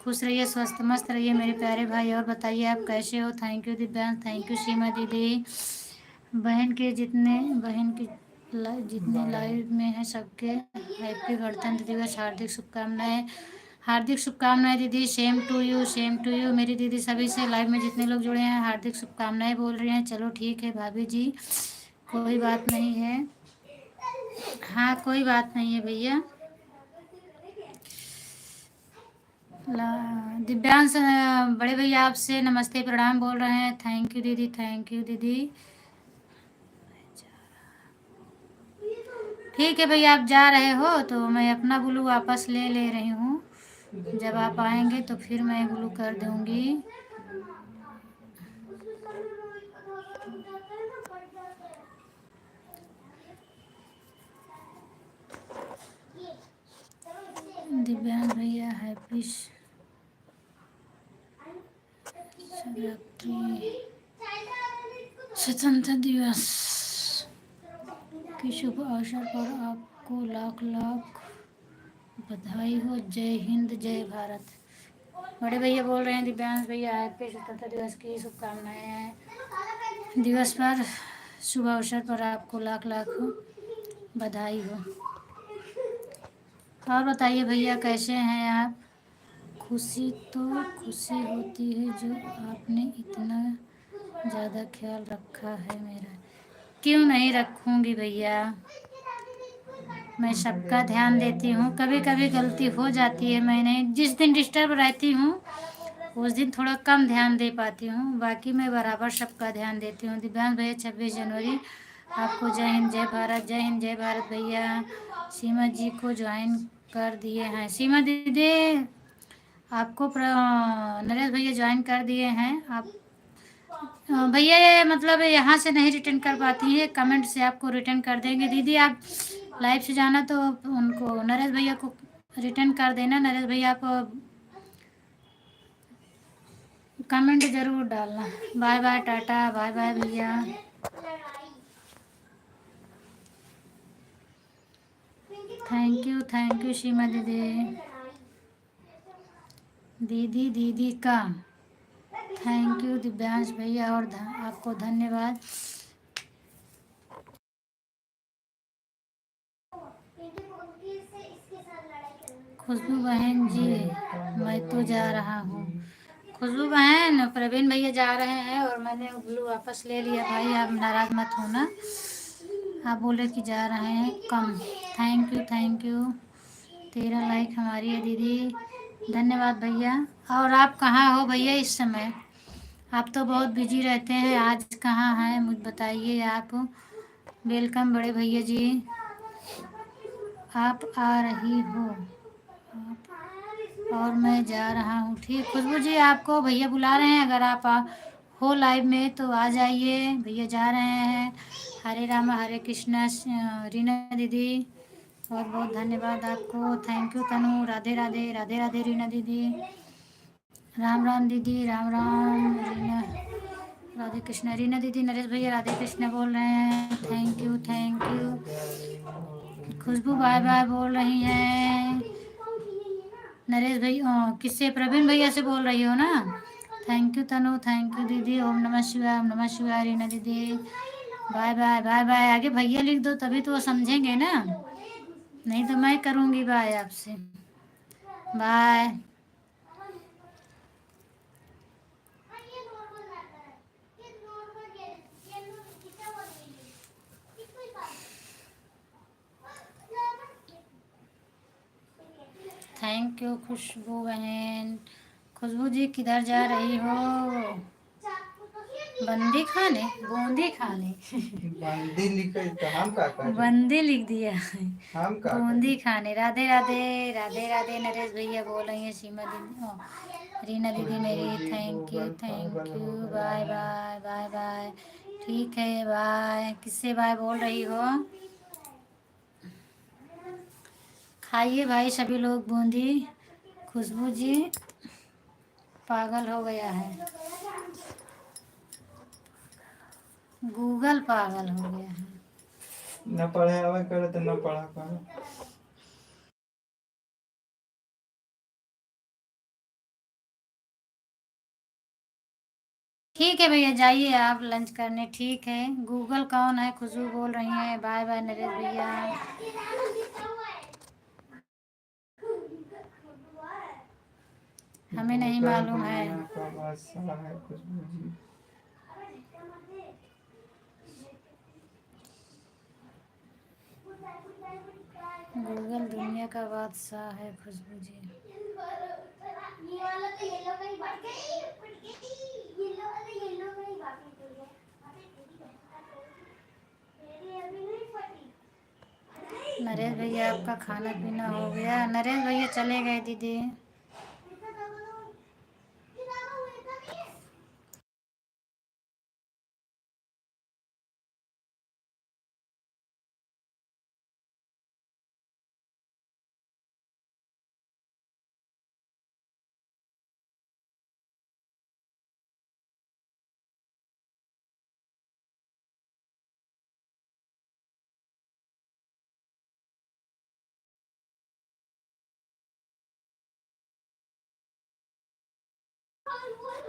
खुश रहिए, स्वस्थ मस्त रहिए मेरे प्यारे भाई। और बताइए आप कैसे हो? Thank you Divyansh, thank you Seema दीदी। बहन की जितने लाइव में हैं सबके हैप्पी गणतंत्र दिवस, हार्दिक शुभकामनाएं। हार्दिक शुभकामनाएं दीदी, same to you, same to you मेरी दीदी। सभी से लाइव में जितने लोग जुड़े हैं हार्दिक शुभकामनाएं बोल रहे हैं। चलो ठीक है भाभी जी, कोई बात नहीं है। हाँ कोई बात नहीं है भैया। दिव्यांश बड़े भैया आपसे नमस्ते प्रणाम बोल रहे हैं। थैंक यू दीदी, थैंक यू दीदी। ठीक है भैया, आप जा रहे हो तो मैं अपना ब्लू वापस ले रही हूँ। जब आप आएंगे तो फिर मैं ब्लू कर दूँगी। दिव्यांश भैया हैप्पी स्वतंत्रता दिवस के शुभ अवसर पर आपको लाख लाख बधाई हो। जय हिंद, जय भारत। बड़े भैया बोल रहे हैं दिव्यांश भैया हैप्पी स्वतंत्रता दिवस की शुभकामनाएं हैं। दिवस पर शुभ अवसर पर आपको लाख लाख बधाई हो। और बताइए भैया कैसे हैं आप? खुशी तो खुशी होती है जो आपने इतना ज़्यादा ख्याल रखा है मेरा। क्यों नहीं रखूँगी भैया, मैं सबका ध्यान देती हूँ। कभी कभी गलती हो जाती है, मैंने जिस दिन डिस्टर्ब रहती हूँ उस दिन थोड़ा कम ध्यान दे पाती हूँ, बाकी मैं बराबर सबका ध्यान देती हूँ। दिव्यांश भैया 26 जनवरी आपको जय हिंद जय भारत, जय हिंद जय भारत भैया। सीमा जी को ज्वाइन कर दिए हैं। सीमा दीदी आपको नरेश भैया ज्वाइन कर दिए हैं। आप भैया ये मतलब यहाँ से नहीं रिटर्न कर पाती हैं, कमेंट से आपको रिटर्न कर देंगे। दीदी आप लाइव से जाना तो उनको नरेश भैया को रिटर्न कर देना। नरेश भैया आप कमेंट ज़रूर डालना। Bye bye, tata, bye bye भैया। थैंक यू सीमा दीदी। दीदी का थैंक यू दिव्यांश भैया, और आपको धन्यवाद। खुशबू बहन जी मैं तो जा रहा हूँ। खुशबू बहन प्रवीण भैया जा रहे हैं और मैंने ब्लू वापस ले लिया। भाई आप नाराज़ मत होना, आप बोले कि जा रहे हैं कम। Thank you. 13 लाइक हमारी है दीदी, धन्यवाद भैया। और आप कहाँ हो भैया इस समय? आप तो बहुत बिजी रहते हैं, आज कहाँ हैं मुझे बताइए आप। वेलकम बड़े भैया जी, आप आ रही हो और मैं जा रहा हूँ। ठीक खुशबू जी, आपको भैया बुला रहे हैं, अगर आप हो लाइव में तो आ जाइए, भैया जा रहे हैं। हरे राम हरे कृष्णा। रीना दीदी बहुत बहुत धन्यवाद आपको, थैंक यू तनु। राधे राधे, राधे राधे रीना दीदी। राम राम दीदी, राम राम रीना। राधे कृष्णा रीना दीदी। नरेश भैया राधे कृष्णा बोल रहे हैं, thank you. Khushboo bye bye बोल रही हैं। नरेश भैया किससे? प्रवीण भैया से बोल रही हो ना? Thank you Tanu, thank you दीदी। ओम नमः शिवाय, ओम नमः शिवाय रीना दीदी। Bye bye, bye bye. आगे भैया लिख दो तभी तो वो समझेंगे ना, नहीं तो मैं करूँगी बाय आपसे। बाय। थैंक यू खुशबू बहन। खुशबू जी किधर जा रही हो? बंदी खाने, बूंदी खाने। बंदी लिखे तो हम का करें? बंदी लिख दिया, हम का बूंदी खाने। राधे राधे, राधे राधे। नरेश भैया बोल रही हैं, सीमा दी रीना दीदी मेरी Khushboo ji thank you Google पागल हो गया बाय है। Bye bye bye. ठीक है बाय। किससे बाय बोल रही हो? खाइए भाई सभी लोग बूंदी। खुशबू जी पागल हो गया है, गूगल पागल हो गया है। न पढ़े आवे करे तो न पढ़ा करे। ठीक है भैया जाइए आप लंच करने। ठीक है। गूगल कौन है? खुशबू बोल रही है। बाय बाय नरेश भैया। हमें नहीं गूगल मालूम है। दुनिया का बादशाह है खुशबू जी। गूगल दुनिया का बादशाह है खुशबू जी। ये वाला तो येलो में ही बात गई येलो वाला येलो में ही बात हो गया। मेरी अभी नहीं फटी। नरेश भैया आपका खाना पीना हो गया? नरेश भैया चले गए दीदी।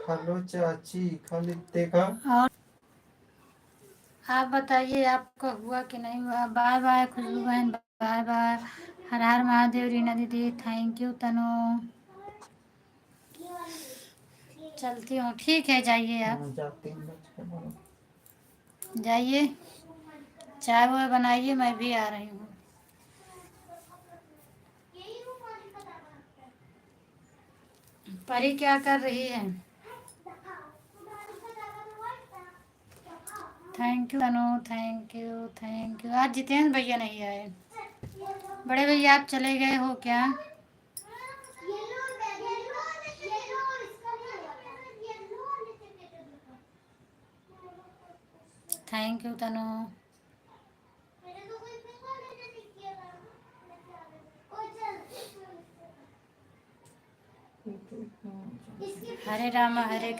हेलो चाची खाली देखा। और आप बताइए आपका हुआ कि नहीं हुआ? बाय बाय खुशबू बहन बाय बाय। हर हर महादेव रीना दीदी थैंक यू तनु। चलती हूँ। ठीक है जाइए आप। हाँ जाते हैं बच के बोलो। जाइए चाय वाय बनाइए मैं भी आ रही हूँ। परी क्या कर रही है? Thank you Tanu thank you. आज जितेंद्र भैया नहीं आए। बड़े भैया आप चले गए हो क्या? थैंक यू तनु। हरे रामा हरे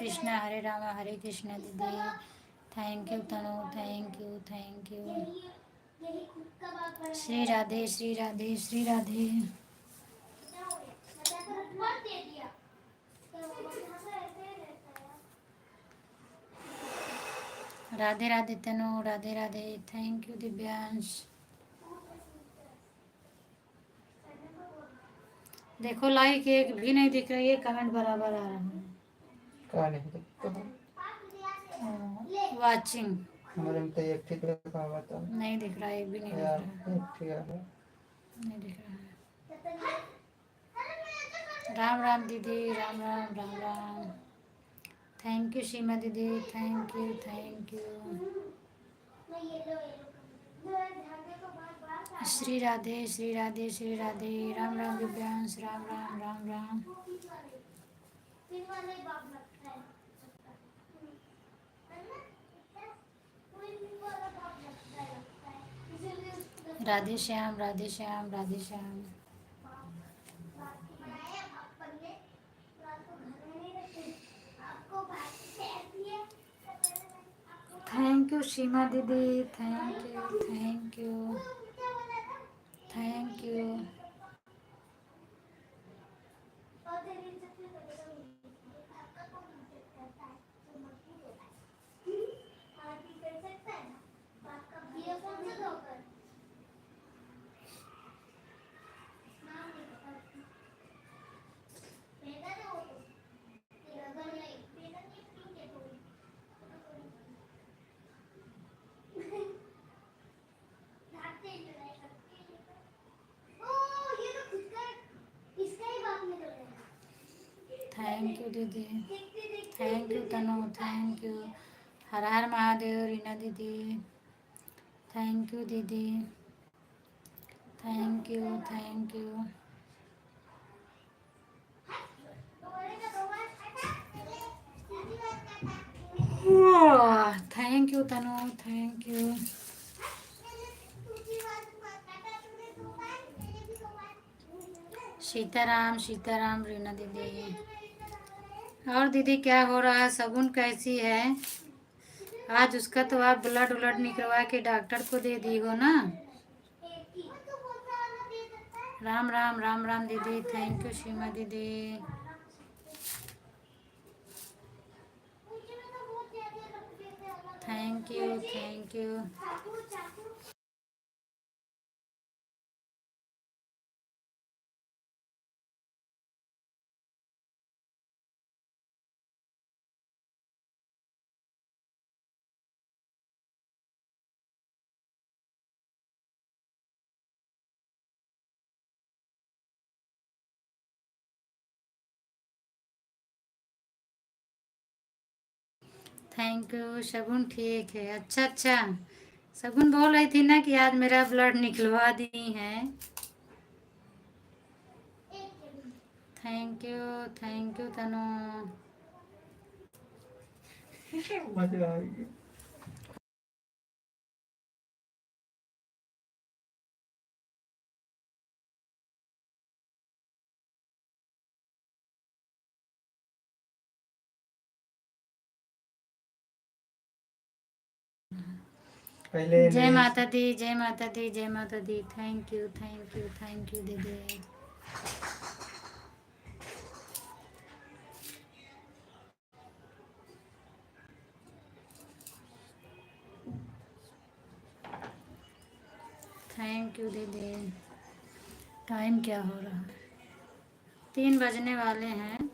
रामा हरे कृष्णा दीदी thank you Tanu thank you. Shri Radhe Shri Radhe Shri Radhe. Radhe Radhe Tanu Radhe Radhe. Thank you Divyansh. देखो लाइक एक भी नहीं दिख रही है, कमेंट बराबर आ रहा है। का नहीं देखता वाचिंग हमारे में तो एक ठीक लगा हुआ था नहीं दिख रहा है, एक भी नहीं दिख यार। रहा है। एक ठीक है नहीं दिख रहा है। राम राम दीदी राम राम राम राम। थैंक यू सीमा दीदी thank you. Shri Radhe Shri Radhe Shri Radhe. Ram Ram Divyansh Ram Ram Ram Ram. Radhe Shyam Radhe Shyam Radhe Shyam. Thank you Seema दीदी थैंक यू। थैंक यू दीदी thank you Tanu thank you. Har Har Mahadev Reena दीदी थैंक यू दीदी thank you. Thank you Tanu, thank you. Sitaram Sitaram Reena दीदी। और दीदी क्या हो रहा है, शगुन कैसी है? आज उसका तो आप ब्लड उलट निकलवा के डॉक्टर को दे दी हो ना। राम राम राम राम दीदी, थैंक यू सीमा दीदी। Thank you thank you. Thank you Shagun, ठीक है। अच्छा अच्छा, शगुन बोल रही थी ना कि आज मेरा ब्लड निकलवा दी हैं। थैंक यू तनु। मजा आ गई। पहले जय माता दी, जय माता दी, जय माता दी। Thank you thank you thank you दीदी। थैंक यू दीदी। टाइम क्या हो रहा है? 3 बजने वाले हैं।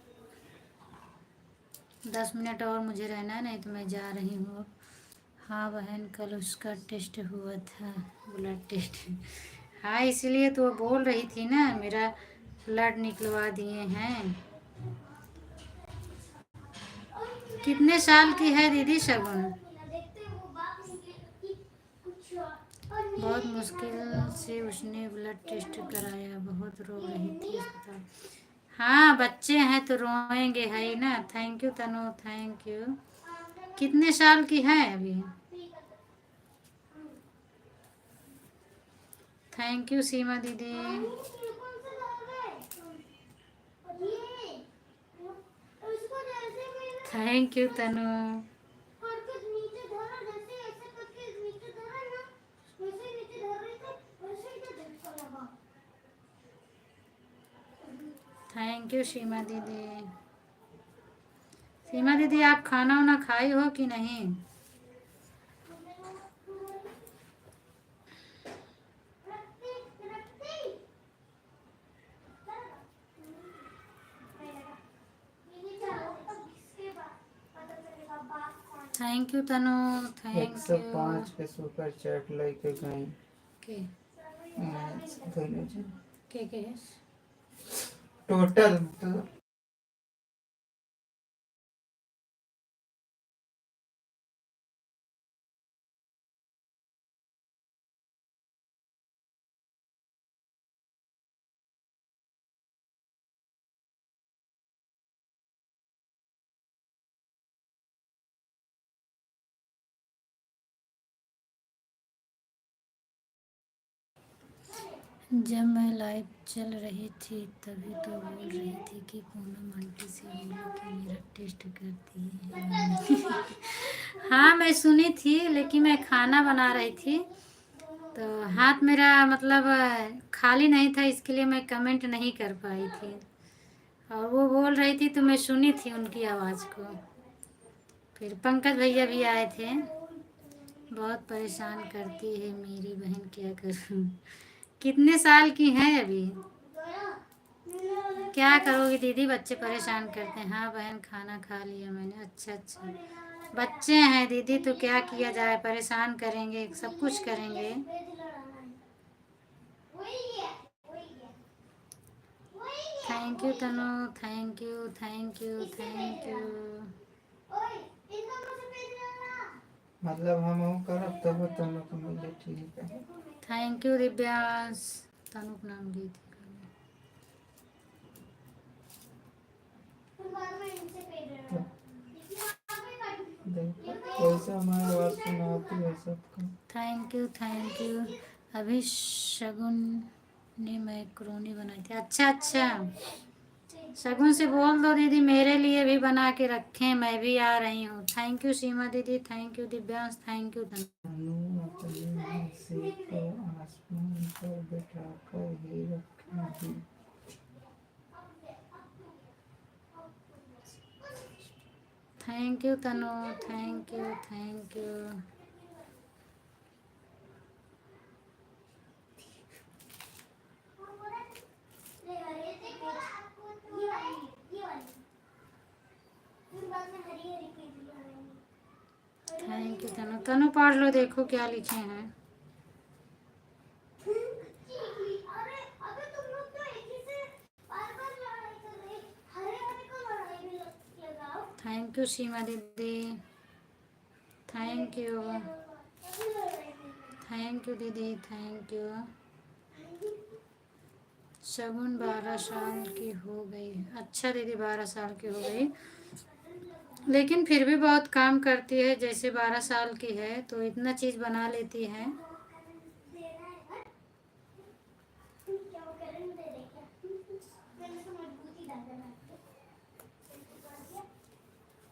10 मिनट और मुझे रहना है, नहीं तो मैं जा रही हूँ। हाँ बहन, कल उसका टेस्ट हुआ था, ब्लड टेस्ट। हाँ इसलिए तो वो बोल रही थी ना, मेरा ब्लड निकलवा दिए हैं। कितने साल की है दीदी शगुन? बहुत मुश्किल से उसने ब्लड टेस्ट कराया, बहुत रो रही थी अस्पताल। हाँ बच्चे हैं तो रोएंगे है ही ना। Thank you Tanu, thank you. कितने साल की है अभी? थैंक यू सीमा दीदी। Thank you Tanu. Thank you Seema दीदी। सीमा दीदी आप खाना वाना खाई हो कि नहीं? Thank you Tanu, thank you. 105 के सुपर चैट लेके गई। के दोनों जन के टोटल तो जब मैं लाइव चल रही थी तभी तो बोल रही थी कि पूनम आंटी से बोलो कि मेरा टेस्ट करती है। हाँ मैं सुनी थी, लेकिन मैं खाना बना रही थी तो हाथ मेरा मतलब खाली नहीं था, इसके लिए मैं कमेंट नहीं कर पाई थी। और वो बोल रही थी तो मैं सुनी थी उनकी आवाज़ को। फिर पंकज भैया भी आए थे। बहुत परेशान करती है मेरी बहन, क्या करूँ। कितने साल की हैं अभी? क्या करोगी दीदी, बच्चे परेशान करते हैं। हाँ बहन खाना खा लिया मैंने। अच्छा अच्छा, बच्चे हैं दीदी तो क्या किया जाए, परेशान करेंगे, सब कुछ करेंगे। Thank you Tanu, thank you thank you thank you. मतलब हम करब तब तनु को मिले, ठीक है। Thank you Divyansh. तनु का नाम ली थी। देखो कैसे हमारी आवाज़ सुनाती है सबको। Thank you. अभी शगुन ने मैक्रोनी बनाई थी। अच्छा अच्छा, शगुन से बोल दो दीदी मेरे लिए भी बना के रखें, मैं भी आ रही हूँ। थैंक यू सीमा दीदी, thank you Divyansh, thank you धन। अनु अपने हंसी को आसमान पर बिठाकर ही रखेगी। Thank you Tanu, thank you. ले हरे से ये वाली फिर बाद में हरी हरी की दी थैंक यू तनु। तनु पढ़ लो, देखो क्या लिखे हैं। अरे अबे तुम लोग तो एक ही से बार-बार लड़ाई कर रहे, हरे हरे को लड़ाई में लगाओ। थैंक यू सीमा दीदी, थैंक यू दीदी, थैंक यू। शगुन 12 साल की हो गई। अच्छा दीदी 12 साल की हो गई, लेकिन फिर भी बहुत काम करती है। जैसे 12 साल की है तो इतना चीज़ बना लेती है। क्या वो करन दे दे क्या? मैंने तो मजबूती डाल देना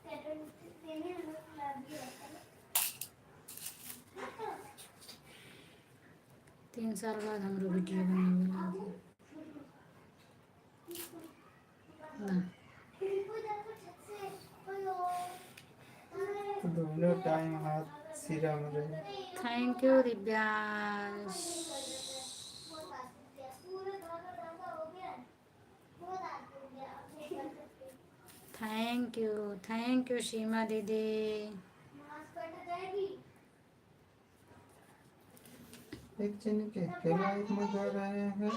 करन देने लोग लाभ भी रहता है। 3 साल बाद हमरो वीडियो बनावे लागी ना। दोनों टाइम हाथ सिरा में रहे। Thank you Divyansh, thank you Seema दीदी। एक जने के लाइफ में गा रहे हैं,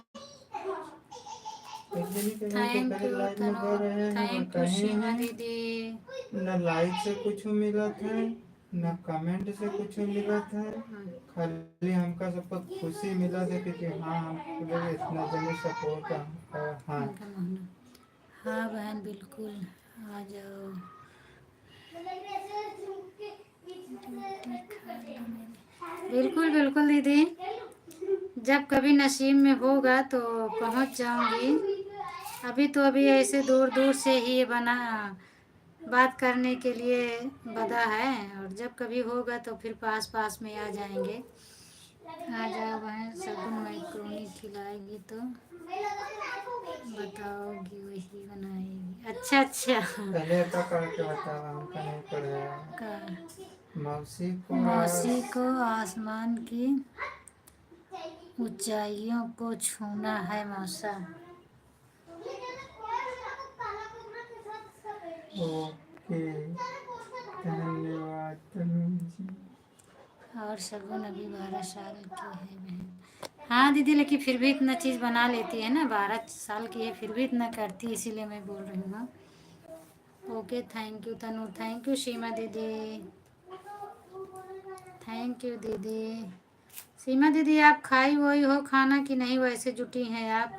एक जने के थैंक घर यू लाइफ में गा तनु, रहे हैं और थैंक यू कहीं सीमा हैं दीदी। न लाइक से कुछ मिला था न कमेंट से कुछ मिला था। खाली हमका सबको खुशी मिला था कि हाँ हम लोग इतना जने सपोर्ट। हाँ उनका मानना। हाँ बहन बिल्कुल, आ जाओ। बिल्कुल दीदी, जब कभी नसीब में होगा तो पहुंच जाऊंगी। अभी ऐसे दूर दूर से ही ये बना बात करने के लिए बदा है, और जब कभी होगा तो फिर पास पास में आ जाएंगे। आ जाओ बहन, शगुन मैक्रोनी खिलाएगी तो बताओगी, वही बनाएगी। अच्छा अच्छा। पहले तो करके बतावा हमका नहीं पढ़ाया। का मौसी को आसमान की ऊंचाइयों को छूना है मौसा। ओके धन्यवाद तनु जी। और शगुन अभी 12 साल की है बहन। हाँ दीदी, लेकिन फिर भी इतना चीज़ बना लेती है ना, 12 साल की है फिर भी इतना करती है, इसीलिए मैं बोल रही हूँ। Okay thank you Tanu, thank you Seema दीदी, थैंक यू दीदी। सीमा दीदी आप खाई वही हो खाना कि नहीं, वैसे जुटी हैं आप?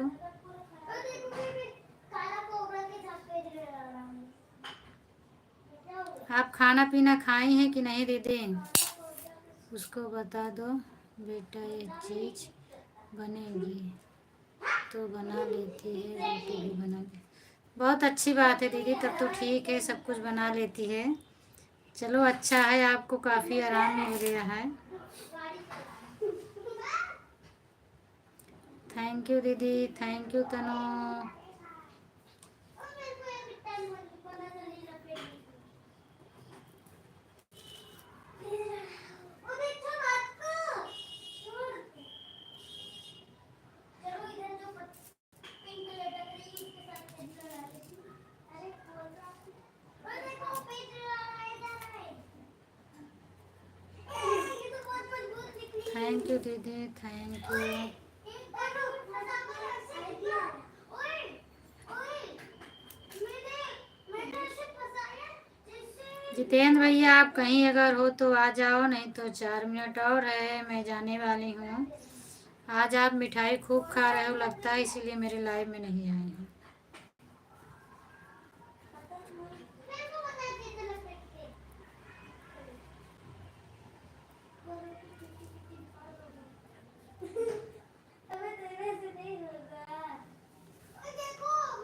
आप खाना पीना खाई हैं कि नहीं दीदी? उसको बता दो बेटा ये चीज़ बनेगी तो बना लेती है, रोटी भी बना ले। बहुत अच्छी बात है दीदी, तब तो ठीक है, सब कुछ बना लेती है। चलो अच्छा है, आपको काफ़ी आराम मिल गया है। थैंक यू दीदी, thank you Tanu. Thank you दीदी, थैंक यू। जितेंद्र भैया आप कहीं अगर हो तो आ जाओ, नहीं तो 4 मिनट और है, मैं जाने वाली हूँ। आज आप मिठाई खूब खा रहे हो लगता है, इसीलिए मेरे लाइव में नहीं आए हैं।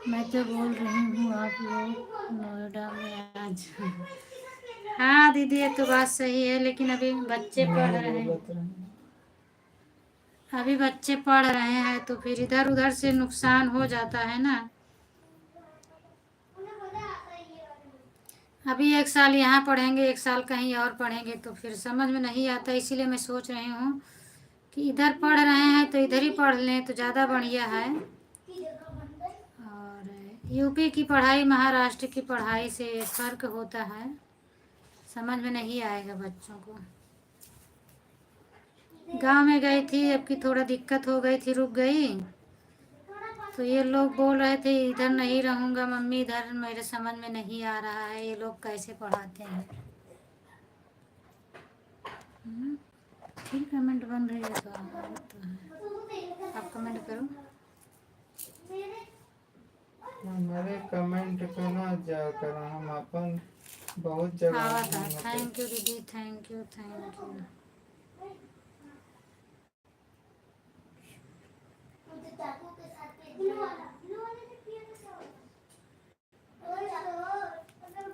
मैं तो बोल रही हूँ आप लोग नोएडा में आज। हाँ दीदी ये तो बात सही है, लेकिन अभी बच्चे पढ़ नहीं रहे हैं। बोलत रहे। अभी बच्चे पढ़ रहे हैं तो फिर इधर उधर से नुकसान हो जाता है ना। अभी 1 साल यहाँ पढ़ेंगे, 1 साल कहीं और पढ़ेंगे तो फिर समझ में नहीं आता, इसीलिए मैं सोच रही हूँ कि इधर पढ़ रहे हैं तो इधर ही पढ़ लें तो ज़्यादा बढ़िया है। और यूपी की पढ़ाई महाराष्ट्र की पढ़ाई से फ़र्क होता है, समझ में नहीं आएगा बच्चों को। गांव में गई थी, अब की थोड़ा दिक्कत हो गई थी, रुक गई तो ये लोग बोल रहे थे इधर नहीं रहूँगा मम्मी, इधर मेरे समझ में नहीं आ रहा है ये लोग कैसे पढ़ाते हैं। फिर कमेंट बन रही है तो आप कमेंट करो। हमारे कमेंट पे ना जा कर, हम अपन बहुत जगह हाँ हैं, मतलब थैंक यू दीदी, thank you thank you.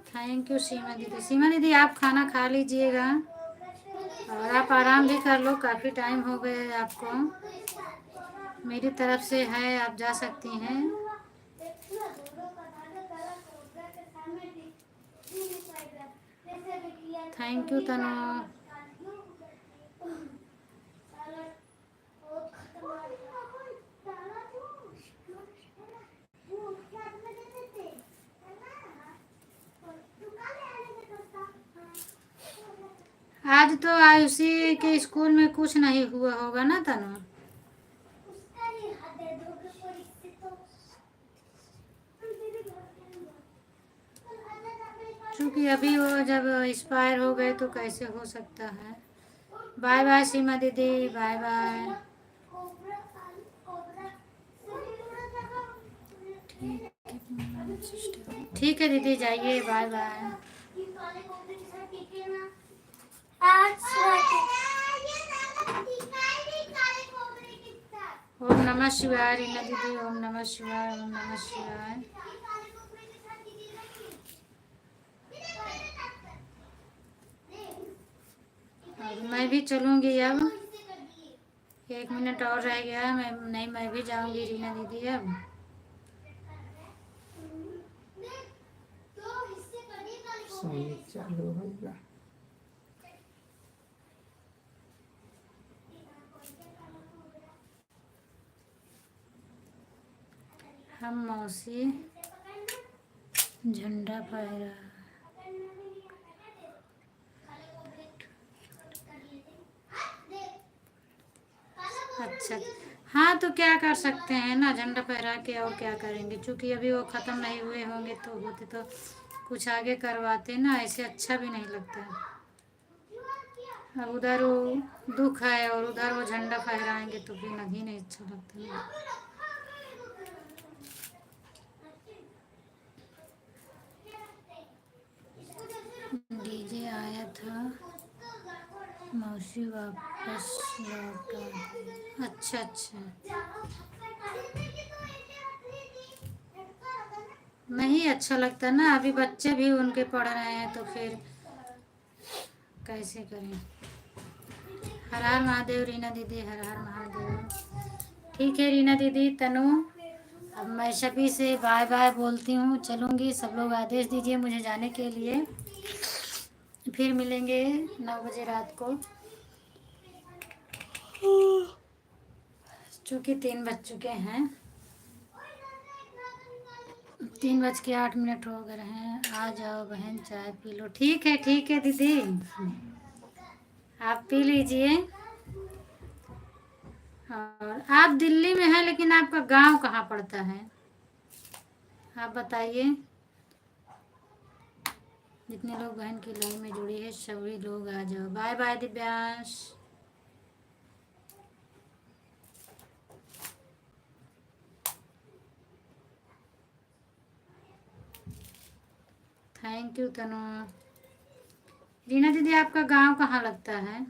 Thank you Seema दीदी। सीमा दीदी आप खाना खा लीजिएगा और आप आराम भी कर लो, काफ़ी टाइम हो गया है आपको। मेरी तरफ से है, आप जा सकती हैं। थैंक यू तनु। आज तो आयुषी के स्कूल में कुछ नहीं हुआ होगा ना तनु? क्योंकि अभी वो जब एक्सपायर हो गए तो कैसे हो सकता है। बाय बाय सीमा दीदी, बाय बाय। ठीक है दीदी जाइए, बाय बाय। ओम नमः शिवाय रीना दीदी, ओम नमः शिवाय, ओम नमः शिवाय। अब मैं भी चलूँगी अब, 1 मिनट और रह गया, मैं भी जाऊँगी रीना दीदी अब। सोनी चालू होगा। हम मौसी झंडा फहरा। अच्छा हाँ, तो क्या कर सकते हैं ना, झंडा फहरा के और क्या करेंगे, क्योंकि अभी वो ख़त्म नहीं हुए होंगे, तो होते तो कुछ आगे करवाते ना, ऐसे अच्छा भी नहीं लगता। अब उधर वो दुख है और उधर वो झंडा फहराएंगे तो फिर नहीं अच्छा लगता ना। डीजे आया था, मौसी वापस लौटा। अच्छा अच्छा, नहीं अच्छा लगता ना, अभी बच्चे भी उनके पढ़ रहे हैं तो फिर कैसे करें। हर हर महादेव रीना दीदी, हर हर महादेव। ठीक है रीना दीदी, तनु अब मैं शबी से बाय बाय बोलती हूँ, चलूँगी। सब लोग आदेश दीजिए मुझे जाने के लिए, फिर मिलेंगे 9 बजे रात को, चूँकि 3 बज चुके हैं, 3:08 हो गए हैं। आ जाओ बहन चाय पी लो। ठीक है दीदी, आप पी लीजिए। और आप दिल्ली में हैं, लेकिन आपका गांव कहाँ पड़ता है आप बताइए। जितने लोग बहन की लाइन में जुड़े हैं सभी लोग आ जाओ। Bye bye Divyansh. Thank you Tanu. Reena दीदी आपका गांव कहाँ लगता है?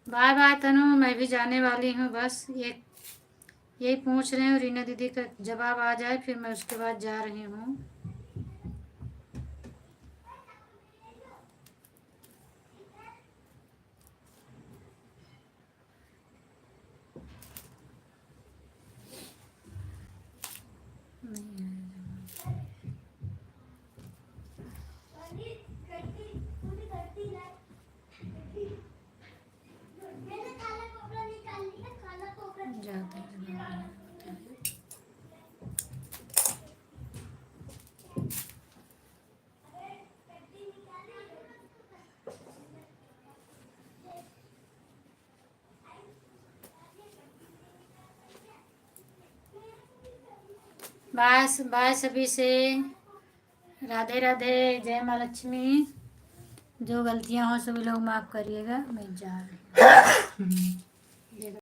बाय बाय तनु, मैं भी जाने वाली हूँ, बस एक यही पूछ रहे हूँ, रीना दीदी का जवाब आ जाए फिर मैं उसके बाद जा रही हूँ। मैंने काला कपड़ा निकाल लिया, काला कपड़ा जाते हैं जवाब नहीं आता है। बाय बाय सभी से, राधे राधे, जय माँ लक्ष्मी। जो गलतियाँ हो सभी लोग माफ़ करिएगा, मैं जा रही हूँ।